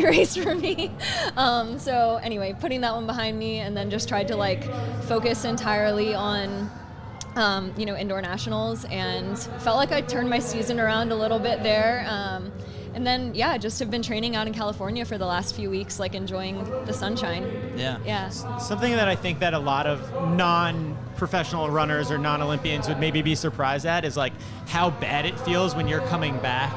race for me. So anyway, putting that one behind me, and then just tried to like focus entirely on indoor nationals, and felt like I turned my season around a little bit there. And then, yeah, just have been training out in California for the last few weeks, like enjoying the sunshine. Yeah. Something that I think that a lot of non-professional runners or non-Olympians would maybe be surprised at is like how bad it feels when you're coming back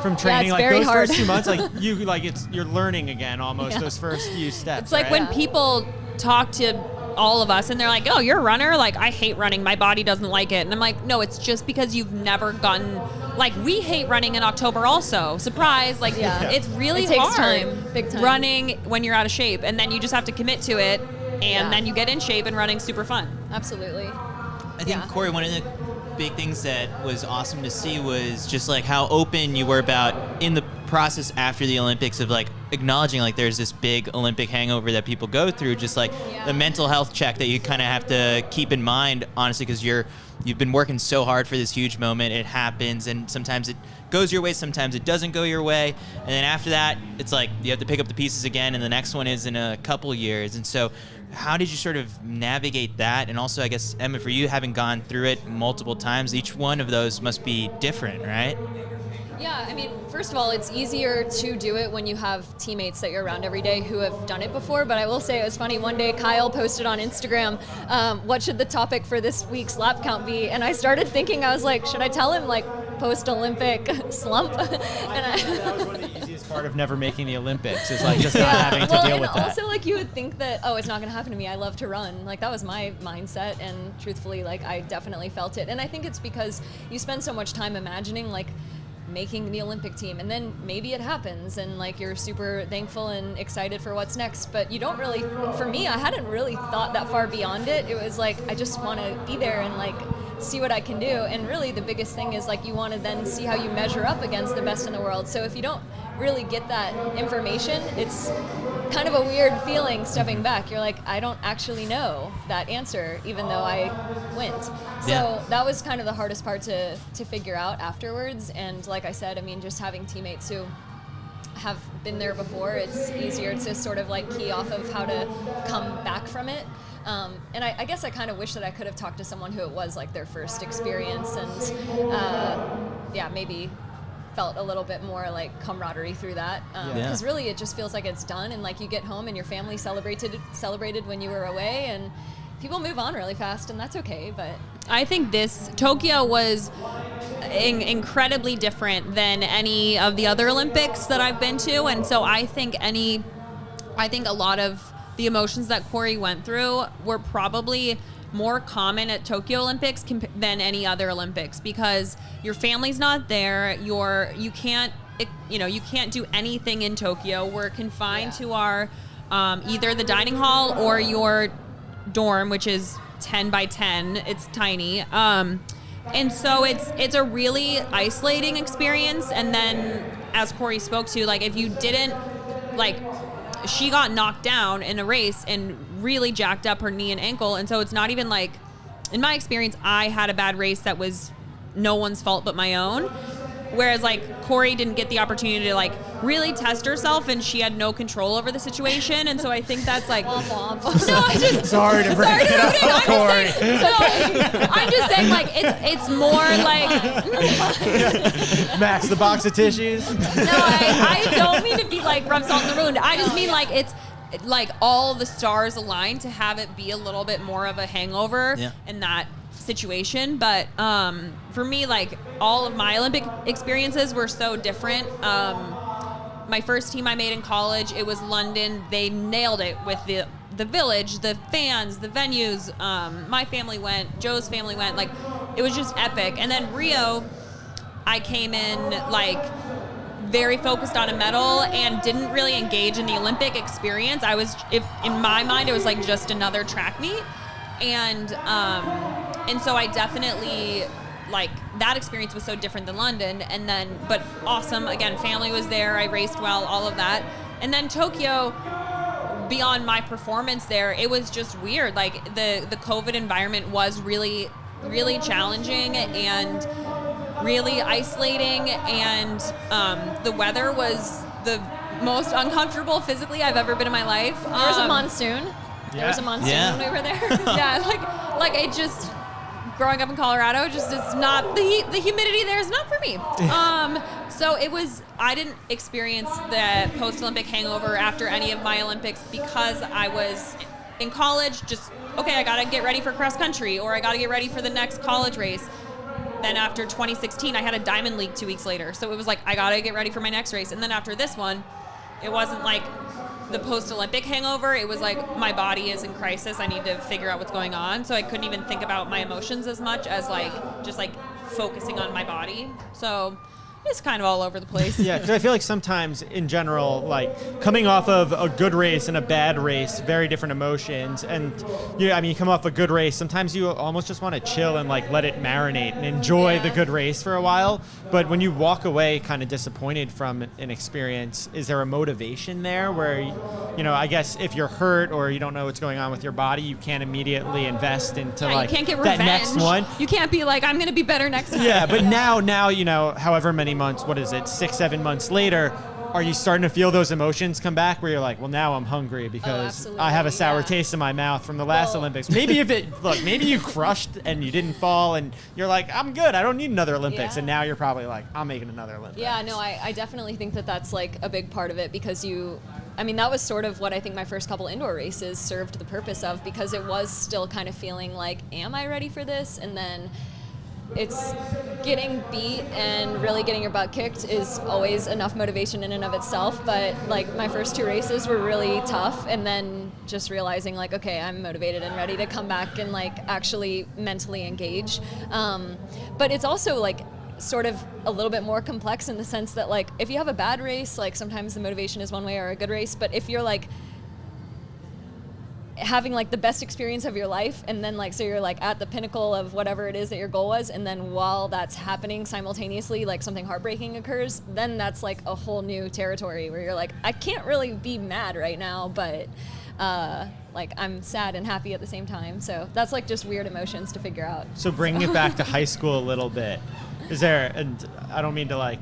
from training. It's like very those hard. first 2 months, you're learning again almost. Those first few steps. It's like right? when people talk to all of us and they're like, oh, you're a runner? Like, I hate running. My body doesn't like it. And I'm like, no, it's just because you've never gotten, like, we hate running in October also. Surprise. Like, it's really it takes hard time, big time. running when you're out of shape. And then you just have to commit to it. And then you get in shape, and running's super fun. Absolutely. I think, Cory, one of the big things that was awesome to see was just like how open you were about in the process after the Olympics of like acknowledging like there's this big Olympic hangover that people go through, just like the mental health check that you kind of have to keep in mind, honestly, because you've been working so hard for this huge moment. It happens, and sometimes it goes your way, sometimes it doesn't go your way, and then after that it's like you have to pick up the pieces again, and the next one is in a couple years. And so how did you sort of navigate that? And also, I guess, Emma, for you, having gone through it multiple times, each one of those must be different, right? Yeah, I mean, first of all, it's easier to do it when you have teammates that you're around every day who have done it before. But I will say it was funny. One day, Kyle posted on Instagram, what should the topic for this week's lap count be? And I started thinking, I was like, should I tell him, like, post-Olympic slump? That was one of the easiest part of never making the Olympics, is like just not having to deal with that. Also, like, you would think that, oh, it's not going to happen to me. I love to run. Like, that was my mindset. And truthfully, like, I definitely felt it. And I think it's because you spend so much time imagining, like, making the Olympic team, and then maybe it happens, and like you're super thankful and excited for what's next, but you don't really, for me, I hadn't really thought that far beyond it. It was like, I just want to be there and like see what I can do. And really the biggest thing is like you want to then see how you measure up against the best in the world. So if you don't really get that information, it's kind of a weird feeling stepping back. You're like, I don't actually know that answer, even though I went. So that was kind of the hardest part to figure out afterwards. And like I said, I mean, just having teammates who have been there before, it's easier to sort of like key off of how to come back from it. And I guess I kind of wish that I could have talked to someone who it was like their first experience, and maybe felt a little bit more like camaraderie through that. Because really it just feels like it's done, and like you get home and your family celebrated when you were away, and people move on really fast, and that's okay. But I think Tokyo was incredibly different than any of the other Olympics that I've been to, and so I think a lot of the emotions that Cory went through were probably more common at Tokyo Olympics than any other Olympics, because your family's not there. You can't do anything in Tokyo. We're confined to our either the dining hall or your dorm, which is 10 by 10. It's tiny. And so it's a really isolating experience. And then, as Cory spoke to, like, if you didn't, like, she got knocked down in a race and really jacked up her knee and ankle. And so it's not even like, in my experience, I had a bad race that was no one's fault but my own. Whereas, like, Cory didn't get the opportunity to, like, really test herself, and she had no control over the situation. And so I think that's like, womp womp. no, I just Sorry to bring it up, Cory. I'm just saying, like, it's more like, Max, the box of tissues. no, I don't mean to be like rub salt in the wound. I just mean like it's like all the stars aligned to have it be a little bit more of a hangover in that situation. But for me, like, all of my Olympic experiences were so different. My first team I made in college, it was London. They nailed it with the village, the fans, the venues. My family went, Joe's family went. Like, it was just epic. And then Rio, I came in like very focused on a medal and didn't really engage in the Olympic experience. In my mind, it was like just another track meet. And so I definitely, like, that experience was so different than London. And then, but awesome. Again, family was there. I raced well, all of that. And then Tokyo, beyond my performance there, it was just weird. Like, the COVID environment was really, really challenging and really isolating. And the weather was the most uncomfortable physically I've ever been in my life. There was a monsoon. There was a monsoon when we were there. like it just, growing up in Colorado, just it's not, the humidity there is not for me. So I didn't experience the post-Olympic hangover after any of my Olympics, because I was in college, just, okay, I gotta get ready for cross country, or I gotta get ready for the next college race. Then after 2016, I had a Diamond League 2 weeks later. So it was like, I gotta get ready for my next race. And then after this one, it wasn't like the post-Olympic hangover. It was like, my body is in crisis. I need to figure out what's going on. So I couldn't even think about my emotions as much as like, just like focusing on my body. So it's kind of all over the place. Yeah, because I feel like sometimes in general, like, coming off of a good race and a bad race, very different emotions. And you come off a good race, sometimes you almost just want to chill and like let it marinate and enjoy the good race for a while. But when you walk away kind of disappointed from an experience, is there a motivation there where, I guess if you're hurt or you don't know what's going on with your body, you can't immediately invest into you can't get that revenge. next one? You can't be like, I'm going to be better next time. Yeah, but now, however many months, 6-7 months later, are you starting to feel those emotions come back where you're like, well, now I'm hungry because I have a sour taste in my mouth from the last Olympics? Maybe maybe you crushed and you didn't fall and you're like, I'm good, I don't need another Olympics. Yeah. And now you're probably like, I'm making another Olympics. Yeah, no, I definitely think that that's like a big part of it, because that was sort of what I think my first couple indoor races served the purpose of, because it was still kind of feeling like, am I ready for this? And then it's getting beat and really getting your butt kicked is always enough motivation in and of itself. But like, my first 2 races were really tough, and then just realizing like, okay, I'm motivated and ready to come back and like actually mentally engage. But it's also like sort of a little bit more complex in the sense that like, if you have a bad race, like sometimes the motivation is one way, or a good race. But if you're like having like the best experience of your life, and then like, so you're like at the pinnacle of whatever it is that your goal was, and then while that's happening simultaneously, like something heartbreaking occurs, then that's like a whole new territory where you're like, I can't really be mad right now, but like I'm sad and happy at the same time. So that's like just weird emotions to figure out. So bringing it back to high school a little bit, is there, and I don't mean to like,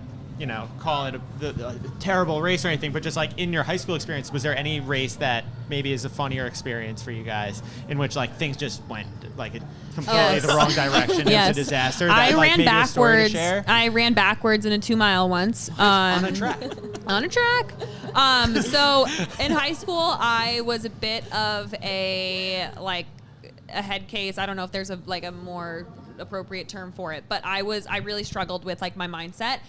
call it a terrible race or anything, but just like in your high school experience, was there any race that maybe is a funnier experience for you guys, in which like things just went like completely the wrong direction? It was a disaster. That, I like, ran maybe a story to backwards. share? I ran backwards in a 2 mile once. On a track. On a track. So in high school, I was a bit of a head case. I don't know if there's a more appropriate term for it, but I really struggled with like my mindset,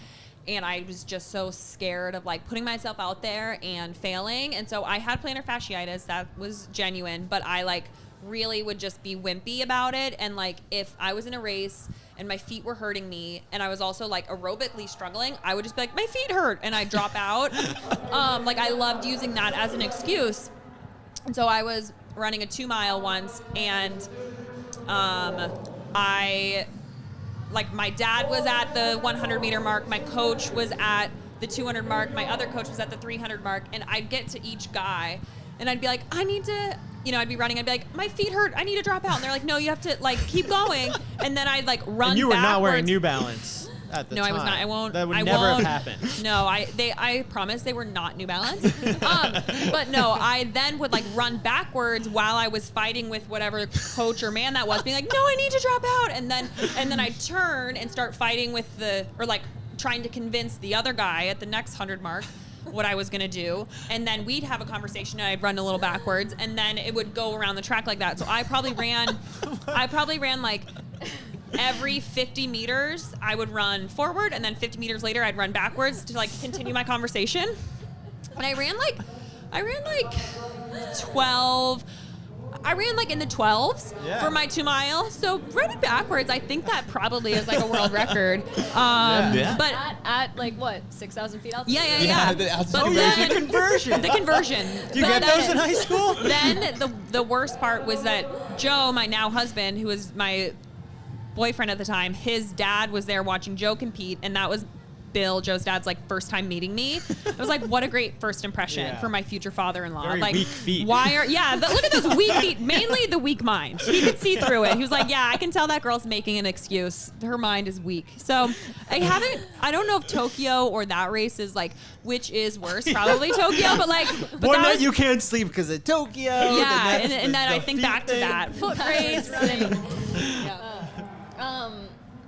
and I was just so scared of like putting myself out there and failing. And so I had plantar fasciitis that was genuine, but I like really would just be wimpy about it. And like if I was in a race and my feet were hurting me and I was also like aerobically struggling, I would just be like, my feet hurt, and I'd drop out. Like I loved using that as an excuse. And so I was running a 2 mile once, and my dad was at the 100 meter mark, my coach was at the 200 mark, my other coach was at the 300 mark, and I'd get to each guy and I'd be like, I need to, I'd be running, I'd be like, my feet hurt, I need to drop out. And they're like, no, you have to like keep going. And then I'd like run And you were backwards. not wearing New Balance at the time. No, I was not. I won't. That would I never won't. have happened. No, I promise they were not New Balance. But no, I then would like run backwards while I was fighting with whatever coach or man that was, being like, no, I need to drop out. And then I turn and start fighting with trying to convince the other guy at the next 100 mark what I was gonna do, and then we'd have a conversation and I'd run a little backwards, and then it would go around the track like that. So I probably ran like every 50 meters I would run forward, and then 50 meters later I'd run backwards to like continue my conversation. And I ran like 12. I ran like in the 12s for my 2 mile. So running backwards, I think that probably is like a world record. But at like what, 6,000 feet altitude? Yeah. The conversion. The conversion. Do you get those in high school? Then the worst part was that Joe, my now husband, who was my boyfriend at the time, his dad was there watching Joe compete, and that was Bill, Joe's dad's like first time meeting me. I was like, what a great first impression for my future father-in-law. Very like, weak feet. Look at those weak feet. Mainly the weak mind. He could see through it. He was like, yeah, I can tell that girl's making an excuse. Her mind is weak. So I don't know if Tokyo or that race is like, which is worse? Probably Tokyo, but One night you can't sleep because of Tokyo. Yeah, and then I think back to that foot race.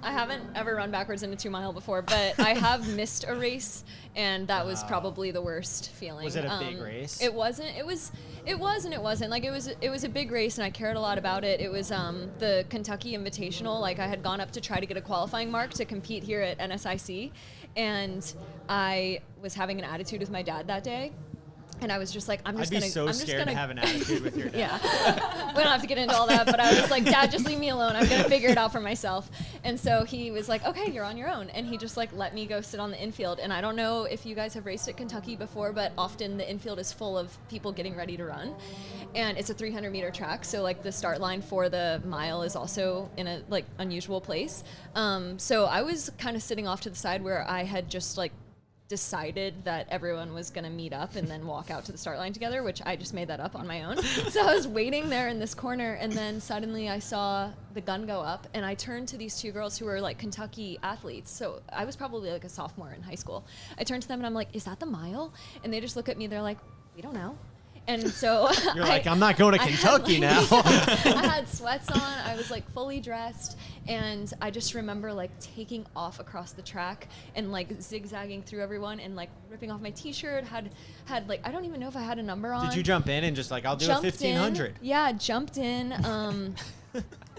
I haven't ever run backwards in a 2 mile before, but I have missed a race, and that was probably the worst feeling. Was it a big race? It wasn't. It was and it wasn't. Like it was a big race, and I cared a lot about it. It was the Kentucky Invitational. Like I had gone up to try to get a qualifying mark to compete here at NSIC, and I was having an attitude with my dad that day. And I was just like, I'm just I'd be so scared to have an attitude with your dad. Yeah. We don't have to get into all that, but I was like, Dad, just leave me alone. I'm going to figure it out for myself. And so he was like, okay, you're on your own. And he just like let me go sit on the infield. And I don't know if you guys have raced at Kentucky before, but often the infield is full of people getting ready to run. And it's a 300 meter track. So like the start line for the mile is also in a like unusual place. So I was kind of sitting off to the side where I had just like decided that everyone was going to meet up and then walk out to the start line together, which I just made that up on my own. So I was waiting there in this corner, and then suddenly I saw the gun go up, and I turned to these two girls who were like Kentucky athletes. So I was probably like a sophomore in high school. I turned to them and I'm like, is that the mile? And they just look at me, they're like, we don't know. And so you're like, I'm not going to Kentucky now. I had sweats on. I was like fully dressed, and I just remember like taking off across the track and like zigzagging through everyone and like ripping off my t-shirt. Had like, I don't even know if I had a number on. Did you jump in and just like, I'll do a 1500? Yeah, jumped in.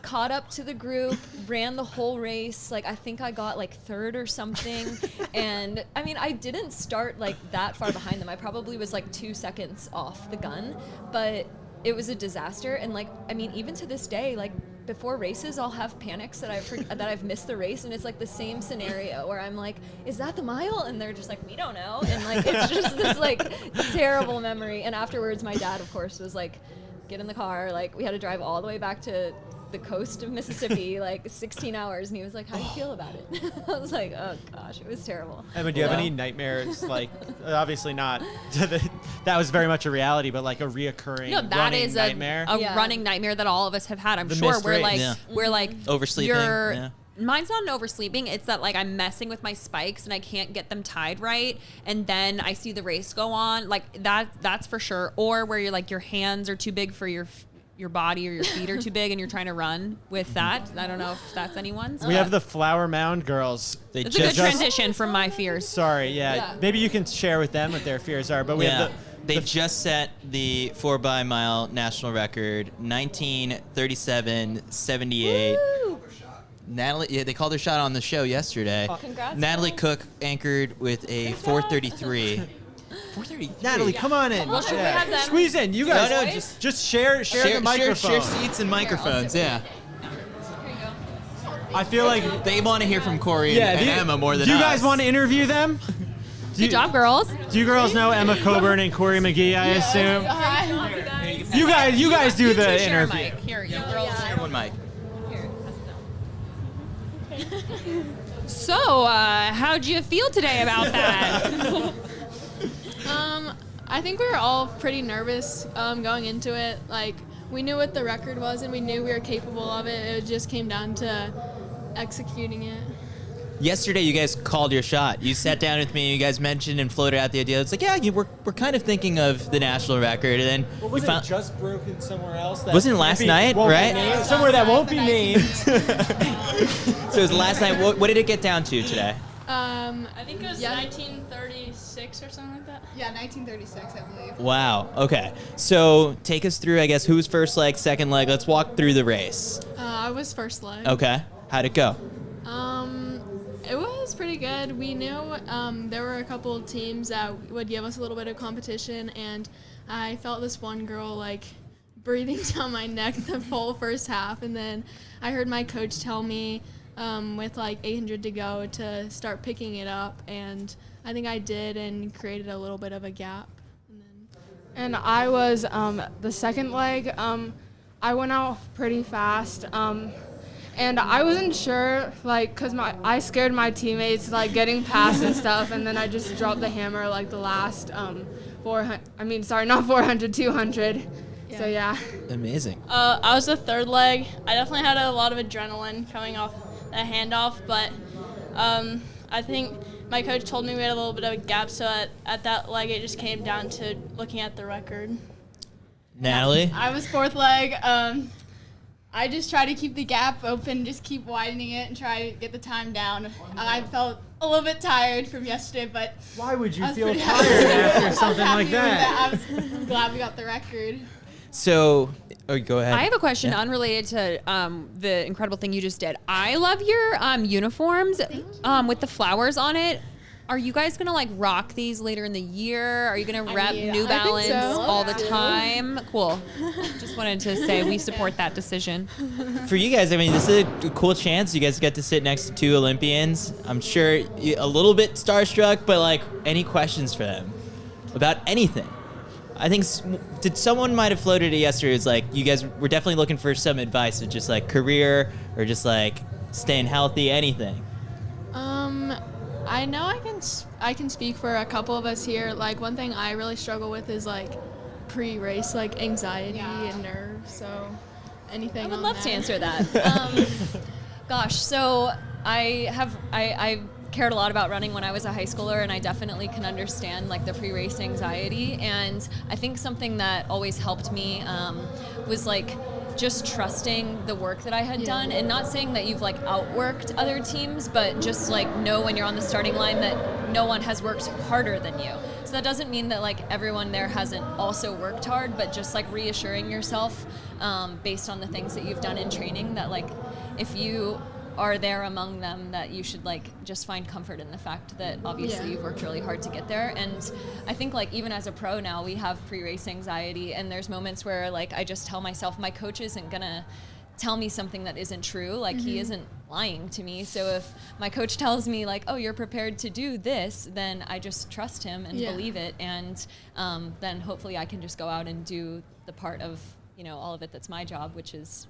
Caught up to the group, ran the whole race. Like I think I got like third or something. And I mean, I didn't start like that far behind them. I probably was like 2 seconds off the gun, but it was a disaster. And like, I mean, even to this day, like before races, I'll have panics that I've missed the race, and it's like the same scenario where I'm like, is that the mile? And they're just like, we don't know. And like, it's just this like terrible memory. And afterwards, my dad, of course, was like, get in the car. Like we had to drive all the way back to the coast of Mississippi, like 16 hours, and he was like, how do you feel about it? I was like, oh gosh, it was terrible. Emma, do you have any nightmares? Like, obviously not, that was very much a reality, but like a reoccurring running nightmare? A running nightmare that all of us have had. I'm The sure missed we're race. like, Yeah. we're like Oversleeping. you're Yeah. mine's not an oversleeping. It's that like I'm messing with my spikes and I can't get them tied right, and then I see the race go on. Like that's for sure. Or where you're like your hands are too big for your body, or your feet are too big and you're trying to run with that. I don't know if that's anyone's. We have the Flower Mound girls. It's a good transition from my fears. Sorry, yeah. Maybe you can share with them what their fears are. But we have They just set the 4x-mile national record, 19:37.78. Natalie, they called their shot on the show yesterday. Congrats, Natalie girls. Cook anchored with a 4:33. 4:33. Natalie, come on in. Well, should we have them? Squeeze in. You guys, No, just share the microphone. Share seats and microphones. Yeah. I feel like They want to hear from Cory and Emma more than Do you us. guys want to interview them? Good job, girls. Do you girls know Emma Coburn and Cory McGee? I assume. You guys do the Share a interview. mic. Here, you girls. Share one mic. So, how'd you feel today about that? I think we were all pretty nervous going into it. Like, we knew what the record was and we knew we were capable of it. It just came down to executing it. Yesterday, you guys called your shot. You sat down with me. You guys mentioned and floated out the idea. It's like, yeah, we're kind of thinking of the national record, and then Was it just broken somewhere else? That Wasn't it last night, won't be right? named? Somewhere that won't be named. So it was last night. What did it get down to today? I think it was 1936 or something like that. Yeah, 1936, I believe. Wow. Okay. So take us through, I guess, who was first leg, second leg. Let's walk through the race. I was first leg. Okay. How'd it go? It was pretty good. We knew there were a couple of teams that would give us a little bit of competition, and I felt this one girl like breathing down my neck the whole first half, and then I heard my coach tell me with like 800 to go to start picking it up, and I think I did and created a little bit of a gap. And I was the second leg. I went out pretty fast. And I wasn't sure, like, because I scared my teammates, like, getting past and stuff, and then I just dropped the hammer, like, the last 200. Yeah. So, yeah. Amazing. I was the third leg. I definitely had a lot of adrenaline coming off the handoff, but I think my coach told me we had a little bit of a gap, so at that leg it just came down to looking at the record. Natalie? I was fourth leg. I just try to keep the gap open, just keep widening it and try to get the time down. I felt a little bit tired from yesterday, but Why would you I was feel pretty tired happy. after something I was like happy that? with I was glad we got the record. So, go ahead. I have a question Yeah. unrelated to the incredible thing you just did. I love your uniforms with the flowers on it. Are you guys gonna like rock these later in the year? Are you gonna rep New I think Balance so. all the time? Cool. Just wanted to say we support that decision. For you guys, I mean, this is a cool chance. You guys get to sit next to two Olympians. I'm sure a little bit starstruck, but like, any questions for them about anything? I think someone might have floated it yesterday. It's like you guys were definitely looking for some advice of just like career or just like staying healthy, anything. I know I can speak for a couple of us here. Like, one thing I really struggle with is like pre-race, like anxiety and nerves. So anything I would on love that? to answer that. Gosh, so I cared a lot about running when I was a high schooler, and I definitely can understand like the pre-race anxiety. And I think something that always helped me was like just trusting the work that I had done, and not saying that you've like outworked other teams, but just like know when you're on the starting line that no one has worked harder than you. So that doesn't mean that like everyone there hasn't also worked hard, but just like reassuring yourself based on the things that you've done in training, that like if you are there among them, that you should like just find comfort in the fact that obviously you've worked really hard to get there. And I think like even as a pro now, we have pre-race anxiety, and there's moments where like I just tell myself my coach isn't gonna tell me something that isn't true. Like he isn't lying to me. So if my coach tells me like, oh, you're prepared to do this, then I just trust him and believe it. And then hopefully I can just go out and do the part of, you know, all of it that's my job, which is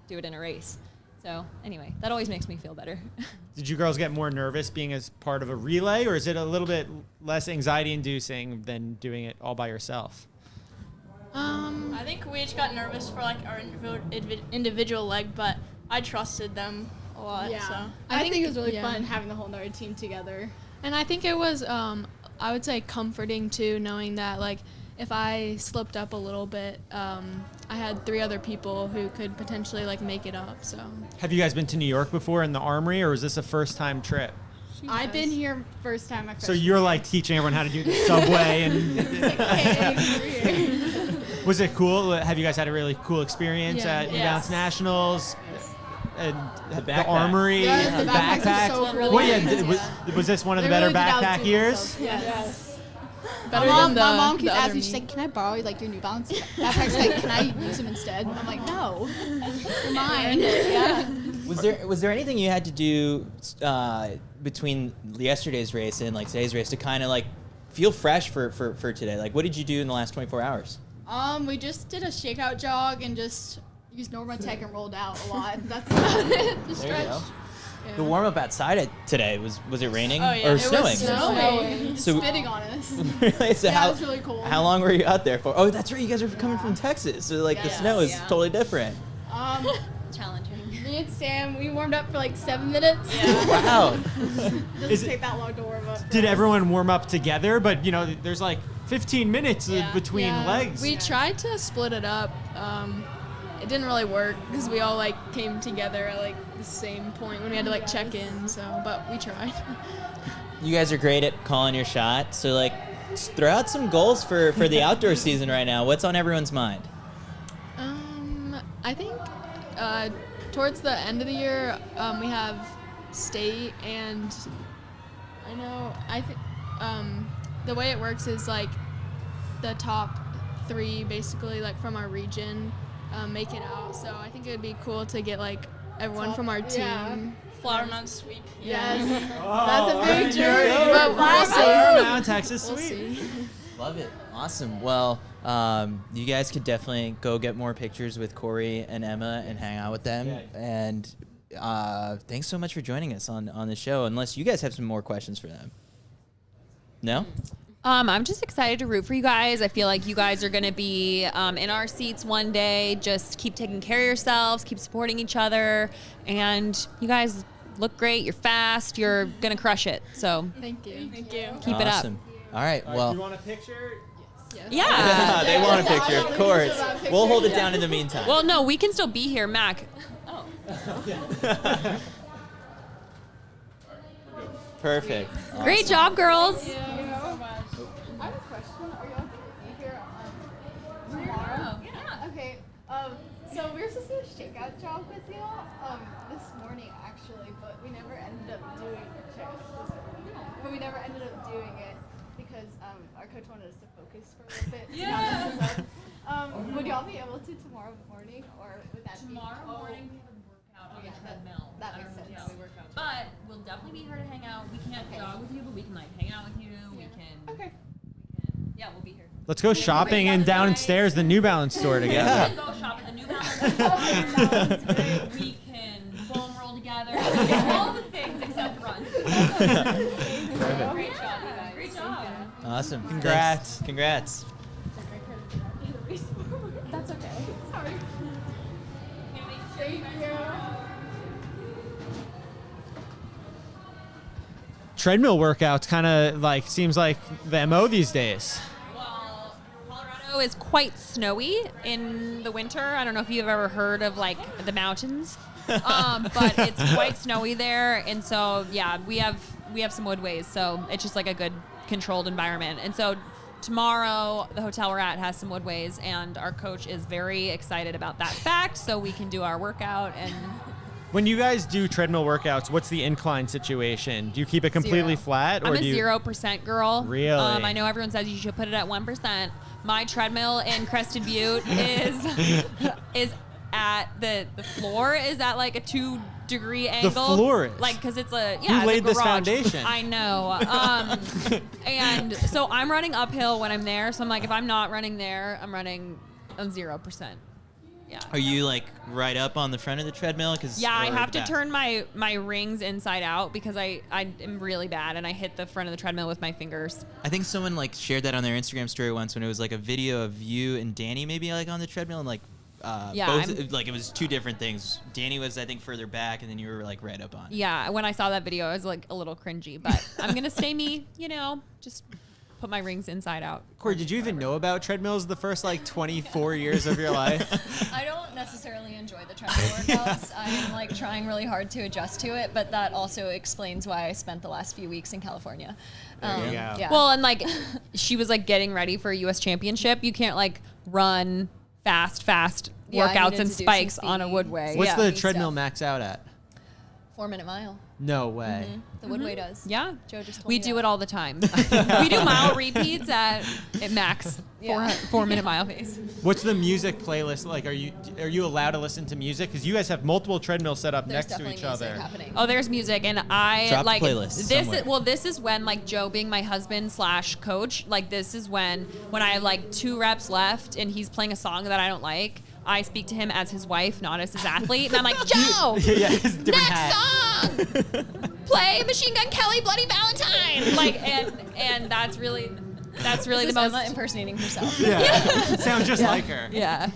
do it in a race. So anyway, that always makes me feel better. Did you girls get more nervous being as part of a relay, or is it a little bit less anxiety-inducing than doing it all by yourself? I think we each got nervous for like our individual leg, but I trusted them a lot. Yeah. So I think it was really yeah. fun having the whole Nerd team together. And I think it was, I would say, comforting too, knowing that like if I slipped up a little bit, I had 3 other people who could potentially like make it up. So Have you guys been to New York before in the Armory, or was this a first-time trip? I've been here first time. So you're like teaching everyone how to do the subway, and was it cool? Have you guys had a really cool experience Yeah. at New Balance Nationals? And the backpack. Armory, Yes, and the backpacks are so cool. Well, yeah, Yeah. was this one of the They better really did backpack outdo years? themselves. Yes. better my than the mom keeps the other asking, she's meet. like, can I borrow like your New Balance backpacks? Like, can I use them instead? I'm like, no, they're mine. Yeah. Was there anything you had to do between yesterday's race and like today's race to kind of like feel fresh for today? Like, what did you do in the last 24 hours? We just did a shakeout jog and just used normal tech and rolled out a lot. That's about it. Just There you stretch. go. The warm up outside today was it raining Oh, yeah. or It was snowing? Snowing. So- Spitting on us. Really? So Yeah, how, it was really cold. How long were you out there for? Oh, that's right. You guys are coming from Texas, so like the Yeah. snow is Yeah. totally different. Challenging. Me and Sam, we warmed up for like 7 minutes. Wow. Doesn't Is it- take that long to warm up. Did everyone warm up together? But there's like 15 minutes Yeah. between Yeah. legs. We tried to split it up. It didn't really work because we all like came together at like the same point when we had to like check in. So, but we tried. You guys are great at calling your shot. So like, throw out some goals for the outdoor season right now. What's on everyone's mind? I think towards the end of the year we have state, and I think the way it works is like the top 3 basically like from our region make it out. So I think it would be cool to get like everyone from our team. Yeah. Flower Mound sweep. Yes. Oh, That's a big there you dream. go. But we'll see. Around Texas, We'll sweet. see. Love it. Awesome. Well, you guys could definitely go get more pictures with Cory and Emma and hang out with them. Yeah. And thanks so much for joining us on the show. Unless you guys have some more questions for them. No? I'm just excited to root for you guys. I feel like you guys are going to be in our seats one day. Just keep taking care of yourselves, keep supporting each other, and you guys look great. You're fast. You're going to crush it. So Thank you. Thank you. keep it up. Awesome. All right. Do you Well, want a picture? Yeah. they want a picture, of course. We'll hold it down in the meantime. Well, no, we can still be here, Mac. Perfect. Great job, girls. I have a question. Are y'all going to be here on tomorrow? Yeah. Okay. So we were supposed to do a shakeout jog with y'all this morning actually, but we never ended up doing it because our coach wanted us to focus for a little bit. Would y'all be able to tomorrow morning, or would that be Morning we have a workout on the treadmill. that makes sense. But we'll definitely be here to hang out. We can't jog with you, but we can like hang out with you. We can. Okay. Yeah, we'll be here. Let's go shopping and downstairs the New Balance store together. We can go shop at the New Balance. We can foam roll together. All the things except run. Great job, you guys. Great job. Awesome. Congrats. Thanks. Congrats. That's okay. Sorry. Thank you. Treadmill workouts kind of like seems like the MO these days. Well, Colorado is quite snowy in the winter. I don't know if you've ever heard of like the mountains, but it's quite snowy there, and so yeah, we have some woodways, so it's just like a good controlled environment. And so tomorrow, the hotel we're at has some woodways, and our coach is very excited about that fact, so we can do our workout. And When you guys do treadmill workouts, what's the incline situation? Do you keep it completely Zero. flat, or I'm a do you? 0% girl. Really? I know everyone says you should put it at 1%. My treadmill in Crested Butte is at the floor is at like a 2-degree angle. floor is? like because it's a Who it's a laid this garage. foundation? I know. And so I'm running uphill when I'm there. So I'm like, if I'm not running there, I'm running on 0%. Yeah. Are you like right up on the front of the treadmill? Yeah, I or have the to back? turn my rings inside out because I am really bad and I hit the front of the treadmill with my fingers. I think someone like shared that on their Instagram story once when it was like a video of you and Danny maybe like on the treadmill and like Yeah, both like it was two different things. Danny was, I think, further back, and then you were like right up on it. Yeah, when I saw that video, I was like a little cringy, but I'm gonna stay me. Just put my rings inside out. Cory, did you even know about treadmills the first like 24 years of your life? I don't necessarily enjoy the treadmill workouts. I'm like trying really hard to adjust to it, but that also explains why I spent the last few weeks in California. There you go. Yeah. Well, and like she was like getting ready for a U.S. championship. You can't like run fast Yeah, I workouts needed and to do some spikes on a speed. woodway. What's Yeah. the Stuff. treadmill max out at? 4-minute mile. No way. The Woodway does. Yeah, Joe just told we me do that. it all the time. We do mile repeats at max Yeah. 4-minute mile pace. What's the music playlist like? Are you allowed to listen to music? Because you guys have multiple treadmills set up There's next to definitely each music other. happening. Oh, there's music, and I Drop a like playlist this. somewhere. This is when like Joe being my husband / coach. Like this is when I have like 2 reps left, and he's playing a song that I don't like. I speak to him as his wife, not as his athlete, and I'm like, Joe, Yeah, it's a different next hat. song, play Machine Gun Kelly, Bloody Valentine. Like, and that's really This the is most. Emma impersonating herself. Yeah. Sounds just like her. Yeah.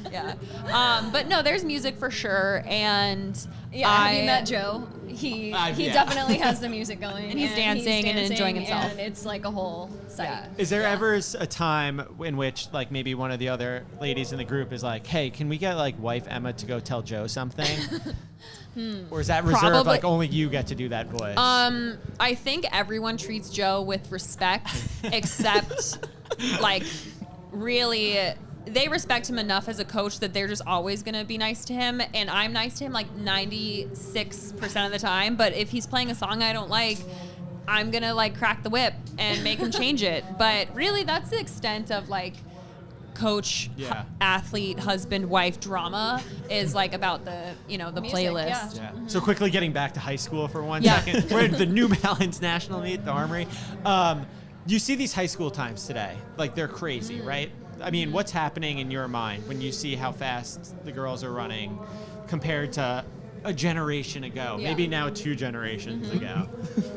But no, there's music for sure, and Have you met Joe? He yeah. definitely has the music going, And he's dancing and enjoying himself. and it's like a whole sight. Is there ever a time in which like maybe one of the other ladies in the group is like, hey, can we get like wife Emma to go tell Joe something? Or is that reserved Probably. like only you get to do that voice? I think everyone treats Joe with respect, except like really they respect him enough as a coach that they're just always going to be nice to him, and I'm nice to him like 96% of the time, but if he's playing a song I don't like, I'm going to like crack the whip and make him change it. But really that's the extent of like coach, Yeah. athlete, husband, wife drama is like about the, the Music, playlist. yeah. Yeah. So quickly getting back to high school for one Yeah. second. We're at the New Balance National Meet, the Armory. You see these high school times today. Like they're crazy, right? I mean, what's happening in your mind when you see how fast the girls are running compared to a generation ago? Yeah. Maybe now 2 generations ago.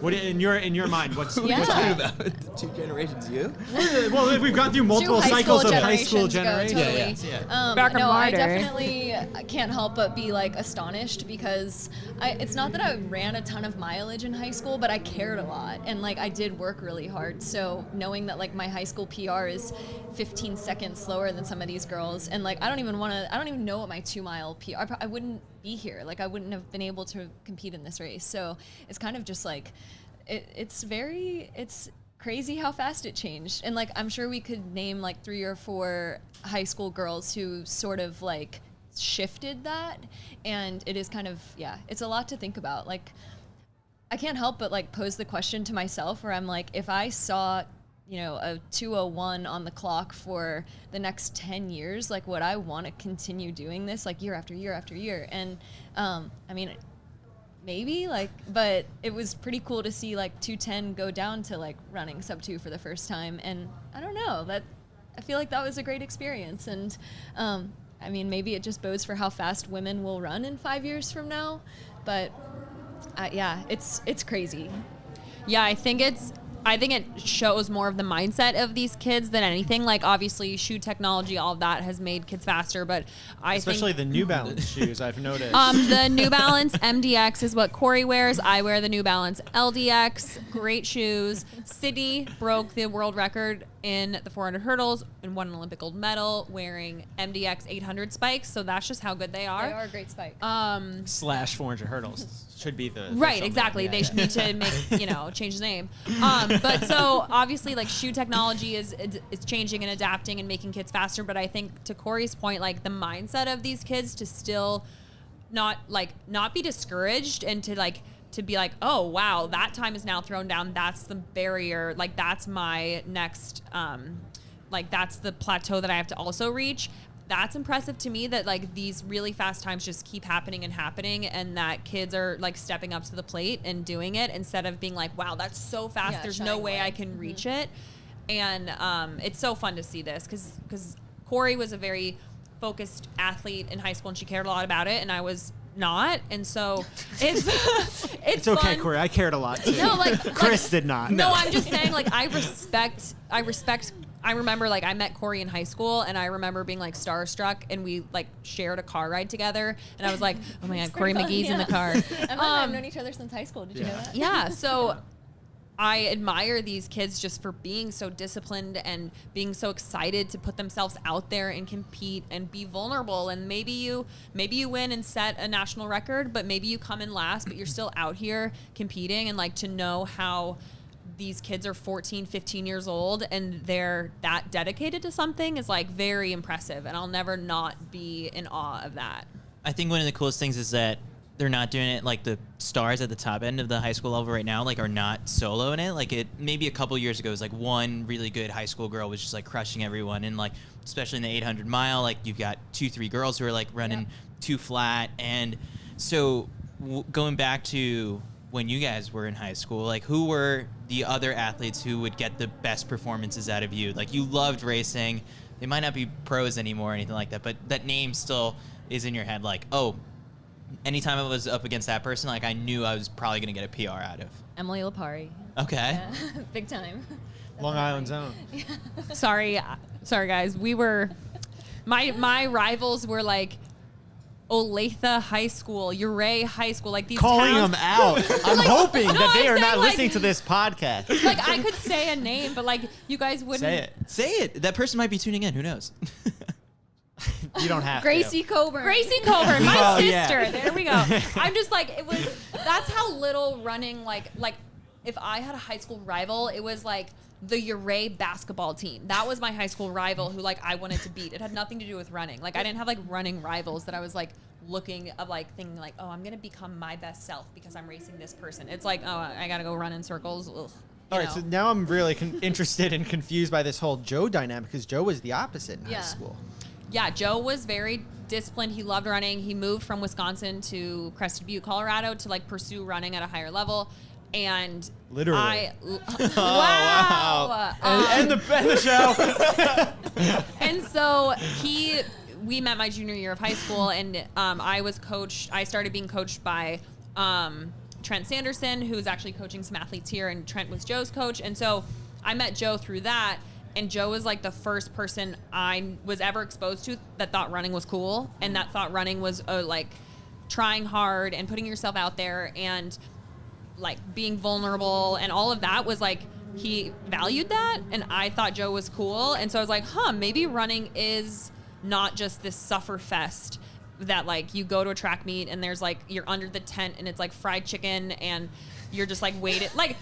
What in your mind? What's Yeah. About 2 generations, you? well, we've gone through multiple Two high cycles school of high school generations ago, generations. totally. Yeah. Back in No, my I day. definitely can't help but be like astonished because it's not that I ran a ton of mileage in high school, but I cared a lot and like I did work really hard. So knowing that like my high school PR is 15 seconds slower than some of these girls, and like I don't even know what my 2-mile PR. I wouldn't be here. Like I wouldn't have been able to compete in this race. So it's kind of just like it's crazy how fast it changed. And like I'm sure we could name like 3 or 4 high school girls who sort of like shifted that, and it is kind of it's a lot to think about. Like I can't help but like pose the question to myself where I'm like, if I saw a 2:01 on the clock for the next 10 years, like would I want to continue doing this like year after year after year? And I mean maybe, like, but it was pretty cool to see like 2:10 go down to like running sub 2 for the first time, and I don't know, that I feel like that was a great experience. And I mean, maybe it just bodes for how fast women will run in 5 years from now, but it's crazy. Yeah, I think it shows more of the mindset of these kids than anything. Like, obviously, shoe technology, all of that has made kids faster, but Especially the New Balance shoes, I've noticed. the New Balance MDX is what Cory wears. I wear the New Balance LDX. Great shoes. City broke the world record in the 400 hurdles and won an Olympic gold medal wearing MDX 800 spikes. So that's just how good they are. They are a great spike. Slash 400 hurdles should be the Right, official exactly. name. They should need to make, change the name. But so obviously, like, shoe technology is changing and adapting and making kids faster. But I think to Cory's point, like, the mindset of these kids to still not be discouraged and to be like, oh wow, that time is now thrown down. That's the barrier. Like, that's my next, that's the plateau that I have to also reach. That's impressive to me, that like these really fast times just keep happening and that kids are like stepping up to the plate and doing it instead of being like, wow, that's so fast. Yeah, There's shying no way away. I can reach it. And it's so fun to see this because Cory was a very focused athlete in high school and she cared a lot about it, and I was not. And so it's okay, fun. Corey. I cared a lot too. No, like Chris did not. No, I'm just saying, like, I respect I remember like I met Cory in high school, and I remember being like starstruck, and we like shared a car ride together, and I was like, oh my God, Cory McGee's in the car. Emma and I have known each other since high school. Did you know that? Yeah, so I admire these kids just for being so disciplined and being so excited to put themselves out there and compete and be vulnerable. And maybe you win and set a national record, but maybe you come in last, but you're still out here competing. And like to know how these kids are 14, 15 years old and they're that dedicated to something is like very impressive. And I'll never not be in awe of that. I think one of the coolest things is that they're not doing it like the stars at the top end of the high school level right now, like are not solo in it. Like it maybe a couple years ago it was like one really good high school girl was just like crushing everyone, and like especially in the 800 mile, like you've got 2-3 girls who are like running too flat. And so going back to when you guys were in high school, like who were the other athletes who would get the best performances out of you? Like you loved racing. They might not be pros anymore or anything like that, but that name still is in your head. Like, oh, anytime I was up against that person, like I knew I was probably going to get a PR out of. Emily Lapari. Okay. Yeah. Big time. Long Island Zone. Sorry guys. We were, my rivals were like Olathe High School, Uray High School, like these Calling towns. them out. I'm hoping that they are not like, listening to this podcast. Like I could say a name, but like you guys wouldn't. Say it. Say it. That person might be tuning in. Who knows? You don't have Gracie to. Coburn. Gracie Coburn, my Oh, sister. yeah. There we go. I'm just like, that's how little running, like if I had a high school rival, it was like the Uray basketball team. That was my high school rival who like I wanted to beat. It had nothing to do with running. Like I didn't have like running rivals that I was like looking of like thinking like, oh, I'm going to become my best self because I'm racing this person. It's like, oh, I got to go run in circles. Ugh. All right, so now I'm really interested and confused by this whole Joe dynamic because Joe was the opposite in high school. Yeah, Joe was very disciplined. He loved running. He moved from Wisconsin to Crested Butte, Colorado to like pursue running at a higher level. And literally. Wow. And the show. And so we met my junior year of high school, and I started being coached by Trent Sanderson, who's actually coaching some athletes here, and Trent was Joe's coach. And so I met Joe through that. And Joe was like the first person I was ever exposed to that thought running was cool, and that thought running was like trying hard and putting yourself out there and like being vulnerable, and all of that was like he valued that, and I thought Joe was cool. And so I was like, maybe running is not just this suffer fest that like you go to a track meet and there's like you're under the tent and it's like fried chicken and you're just like waited like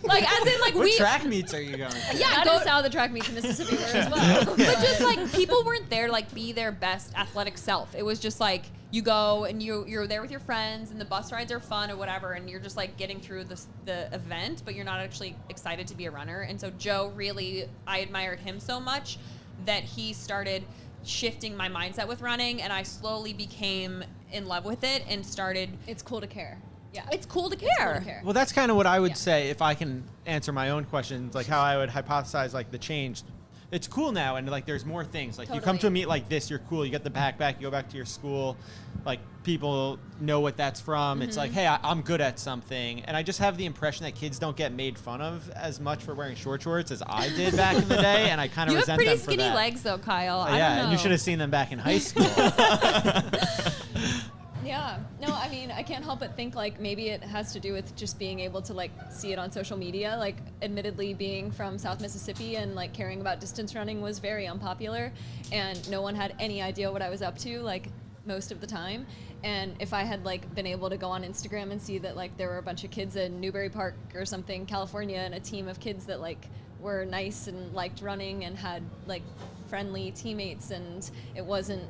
like as in like what track meets are you going to? Yeah, that is how the track meets in Mississippi were as well. But just like people weren't there to like be their best athletic self. It was just like you go and you're there with your friends and the bus rides are fun or whatever, and you're just like getting through the event, but you're not actually excited to be a runner. And so Joe really, I admired him so much that he started shifting my mindset with running, and I slowly became in love with it and started. It's cool to care. Yeah, it's cool to care. It's cool to care. Well, that's kind of what I would say if I can answer my own questions, like how I would hypothesize like the change. It's cool now, and like there's more things. Like you come to a meet like this, you're cool. You get the backpack, you go back to your school. Like people know what that's from. Mm-hmm. It's like, hey, I'm good at something, and I just have the impression that kids don't get made fun of as much for wearing short shorts as I did back in the day, and I kind of resent them for that. You have pretty skinny legs, though, Kyle. I don't know. And you should have seen them back in high school. Yeah. No, I mean, I can't help but think like maybe it has to do with just being able to like see it on social media. Like admittedly being from South Mississippi and like caring about distance running was very unpopular, and no one had any idea what I was up to like most of the time. And if I had like been able to go on Instagram and see that like there were a bunch of kids in Newbury Park or something, California, and a team of kids that like were nice and liked running and had like friendly teammates and it wasn't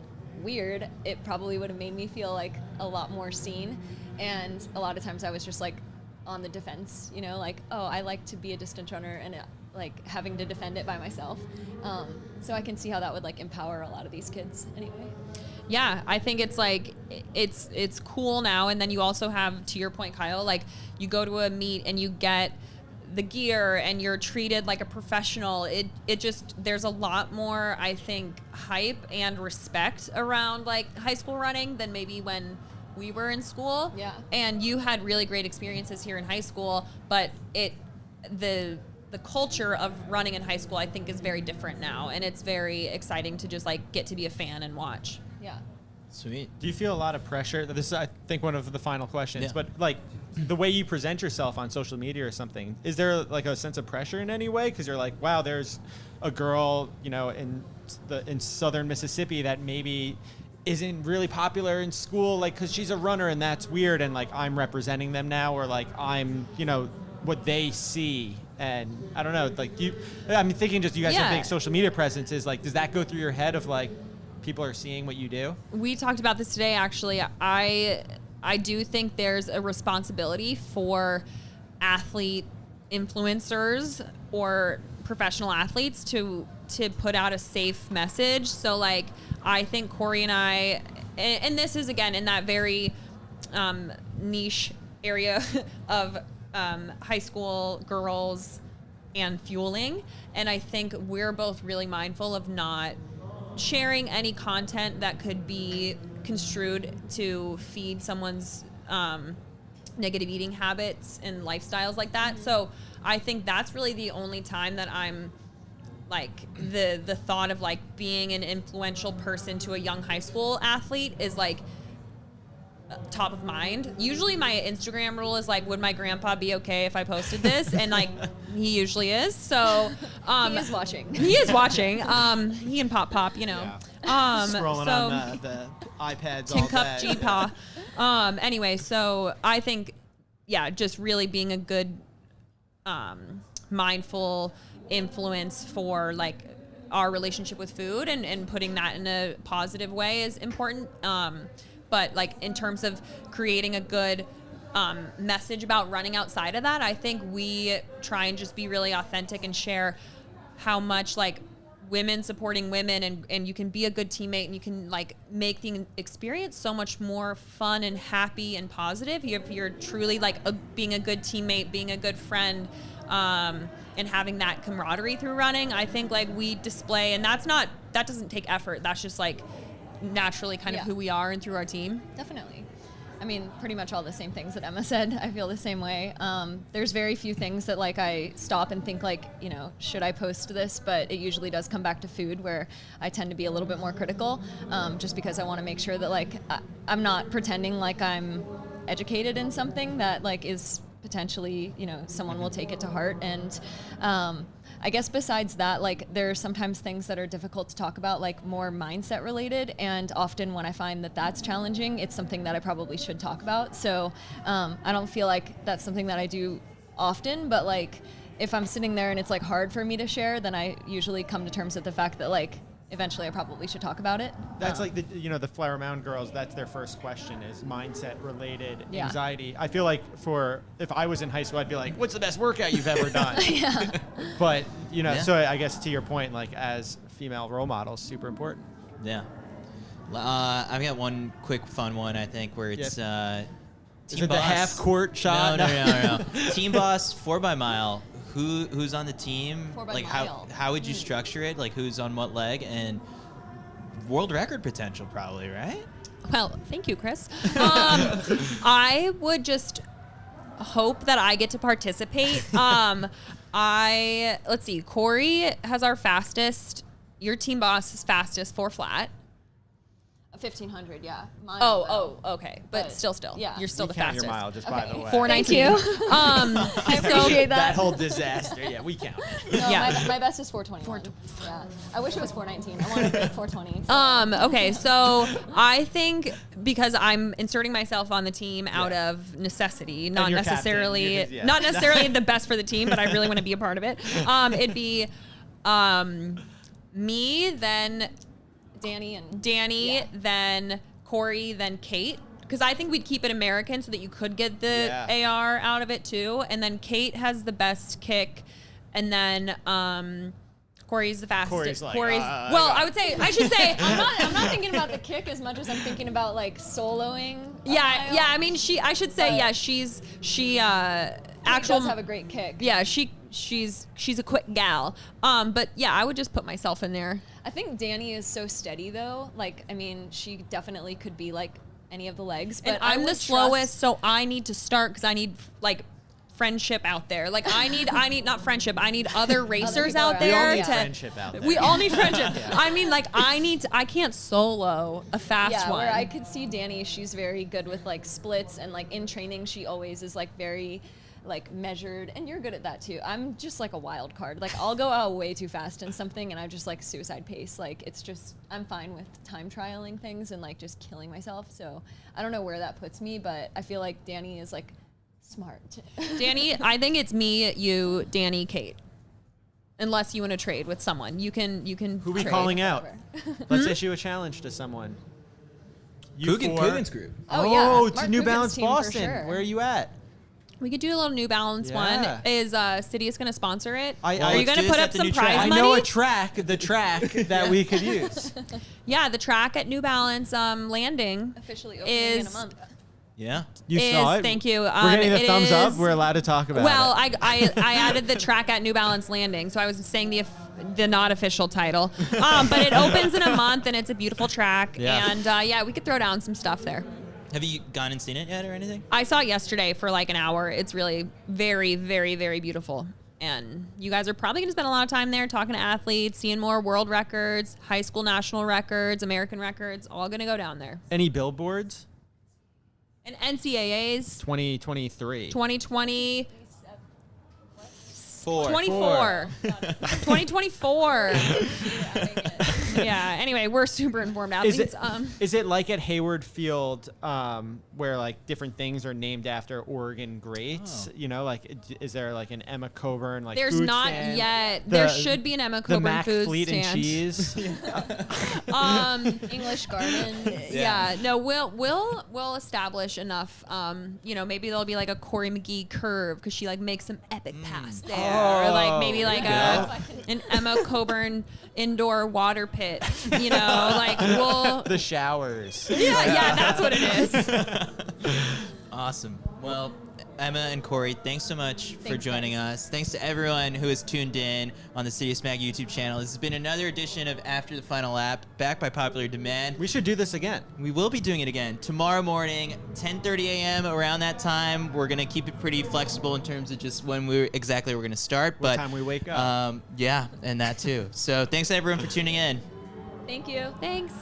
weird, it probably would have made me feel like a lot more seen. And a lot of times I was just like on the defense, you know, like, oh, I like to be a distance runner, and like having to defend it by myself. So I can see how that would like empower a lot of these kids anyway. Yeah, I think it's like it's cool now. And then you also have, to your point, Kyle, like you go to a meet and you get the gear and you're treated like a professional. It just, there's a lot more, I think, hype and respect around like high school running than maybe when we were in school. Yeah. And you had really great experiences here in high school, but the the culture of running in high school, I think, is very different now, and it's very exciting to just like get to be a fan and watch. Yeah. Sweet. Do you feel a lot of pressure? This is, I think, one of the final questions. Yeah. But like the way you present yourself on social media or something, is there like a sense of pressure in any way? Because you're like, wow, there's a girl, in southern Mississippi that maybe isn't really popular in school, like because she's a runner and that's weird, and like I'm representing them now, or like I'm, what they see. And I don't know, like I'm thinking just you guys have big social media presences. Like, does that go through your head of like, people are seeing what you do? We talked about this today, actually. I do think there's a responsibility for athlete influencers or professional athletes to put out a safe message. So like, I think Cory and I, and this is again in that very niche area of high school girls and fueling. And I think we're both really mindful of not sharing any content that could be construed to feed someone's negative eating habits and lifestyles like that. So I think that's really the only time that I'm like the thought of like being an influential person to a young high school athlete is like top of mind. Usually my Instagram rule is like, would my grandpa be okay if I posted this? And like, he usually is. So he is watching. He is watching. He and Pop, Yeah. So, Scrolling on the iPads Tin all Cup day. G-Paw. Anyway, so I think, just really being a good mindful influence for like our relationship with food and putting that in a positive way is important. But like in terms of creating a good message about running outside of that, I think we try and just be really authentic and share how much like women supporting women and you can be a good teammate and you can like make the experience so much more fun and happy and positive if you're truly like being a good teammate, being a good friend, and having that camaraderie through running. I think like we display, and that doesn't take effort. That's just like naturally kind of who we are and through our team. Definitely. I mean, pretty much all the same things that Emma said. I feel the same way. There's very few things that like I stop and think like, should I post this? But it usually does come back to food, where I tend to be a little bit more critical, just because I want to make sure that like I'm not pretending like I'm educated in something that like is potentially, someone will take it to heart. And I guess besides that, like there are sometimes things that are difficult to talk about, like more mindset related. And often when I find that that's challenging, it's something that I probably should talk about. So I don't feel like that's something that I do often, but like if I'm sitting there and it's like hard for me to share, then I usually come to terms with the fact that like eventually I probably should talk about it. That's like the Flower Mound girls, that's their first question is mindset related anxiety. I feel like if I was in high school, I'd be like, what's the best workout you've ever done? But, so I guess to your point, like as female role models, super important. Yeah. I've got one quick fun one, I think, where it's Team Is it Boss. The half court shot? No. Team Boss 4x-mile. Who's on the team? 4x like mile. how would you structure it? Like who's on what leg? And world record potential probably, right? Well, thank you, Chris. I would just hope that I get to participate. Let's see. Cory has our fastest. Your Team Boss is fastest 4 flat. 1,500, yeah. Oh, okay. But still. Yeah. You're still We the count fastest. your mile, just by the way. 419. Thank you. I appreciate That whole disaster, we count. No, Yeah. my best is 421. Yeah. I wish it was 419. I wanted to be 420. So. Okay, so I think because I'm inserting myself on the team out of necessity, not you're necessarily captain. not necessarily the best for the team, but I really want to be a part of it. It'd be me, then Danny, then Cory, then Kate. Because I think we'd keep it American so that you could get the AR out of it too. And then Kate has the best kick. And then Cory's the fastest. Cory's like, I should say I'm not thinking about the kick as much as I'm thinking about like soloing. Yeah. I mean, she actual does have a great kick. Yeah, she's a quick gal. But yeah, I would just put myself in there. I think Danny is so steady though. Like, I mean, she definitely could be like any of the legs. But And I'm the slowest, so I need to start because I need like friendship out there. Like I need not friendship. I need other racers out We all there. need to, friendship out there. We all need friendship. I mean, like I can't solo a fast Yeah, one. where I could see Danny, she's very good with like splits, and like in training she always is like very like measured, and you're good at that too. I'm just like a wild card. Like I'll go out way too fast in something and I just like suicide pace. Like it's just, I'm fine with time trialing things and like just killing myself. So I don't know where that puts me, but I feel like Danny is like smart. Danny, I think it's me, you, Danny, Kate. Unless you want to trade with someone, you can. Who we trade. calling out? Let's issue a challenge to someone. You four. Coogan's group. Oh, yeah. To Mark New Coogan's Balance team for Boston. sure. Where are you at? We could do a little New Balance Yeah. one. Is CITIUS going to sponsor it? Are Are you going to do put this up at the some new prize track. I money? know the track that we could use. Yeah, the track at New Balance landing Officially opening in a is. month. Yeah. You Is, saw it. thank you. We're getting the it thumbs up. is- We're allowed to talk about Well, it. I added the track at New Balance landing, so I was saying the not official title. But it opens in a month, and it's a beautiful track. Yeah. And yeah, we could throw down some stuff there. Have you gone and seen it yet or anything? I saw it yesterday for like an hour. It's really very, very, very beautiful. And you guys are probably going to spend a lot of time there talking to athletes, seeing more world records, high school national records, American records, all going to go down there. Any billboards? And NCAAs 2023. 2020. 24. 2024. Yeah. Anyway, we're super informed Is athletes. it is it like at Hayward Field, where like different things are named after Oregon greats? You know, like is there like an Emma Coburn like? There's food not stand? yet. The- There should be an Emma The Coburn Mac food Fleet stand. and cheese. English Garden. Yeah. No, we'll establish enough. You know, maybe there'll be like a Cory McGee curve because she like makes some epic pass there, or like maybe like an Emma Coburn indoor water pit. You know, like we'll. The showers. Yeah, that's what it is. Awesome. Well, Emma and Cory, thanks so much for Thanks, joining us. Thanks to everyone who has tuned in on the CITIUS MAG YouTube channel. This has been another edition of After the Final Lap, back by popular demand. We should do this again. We will be doing it again tomorrow morning, 10:30 a.m. Around that time. We're gonna keep it pretty flexible in terms of just when we're gonna start. What but time we wake up. Yeah, and that too. So thanks everyone for tuning in. Thank you. Thanks.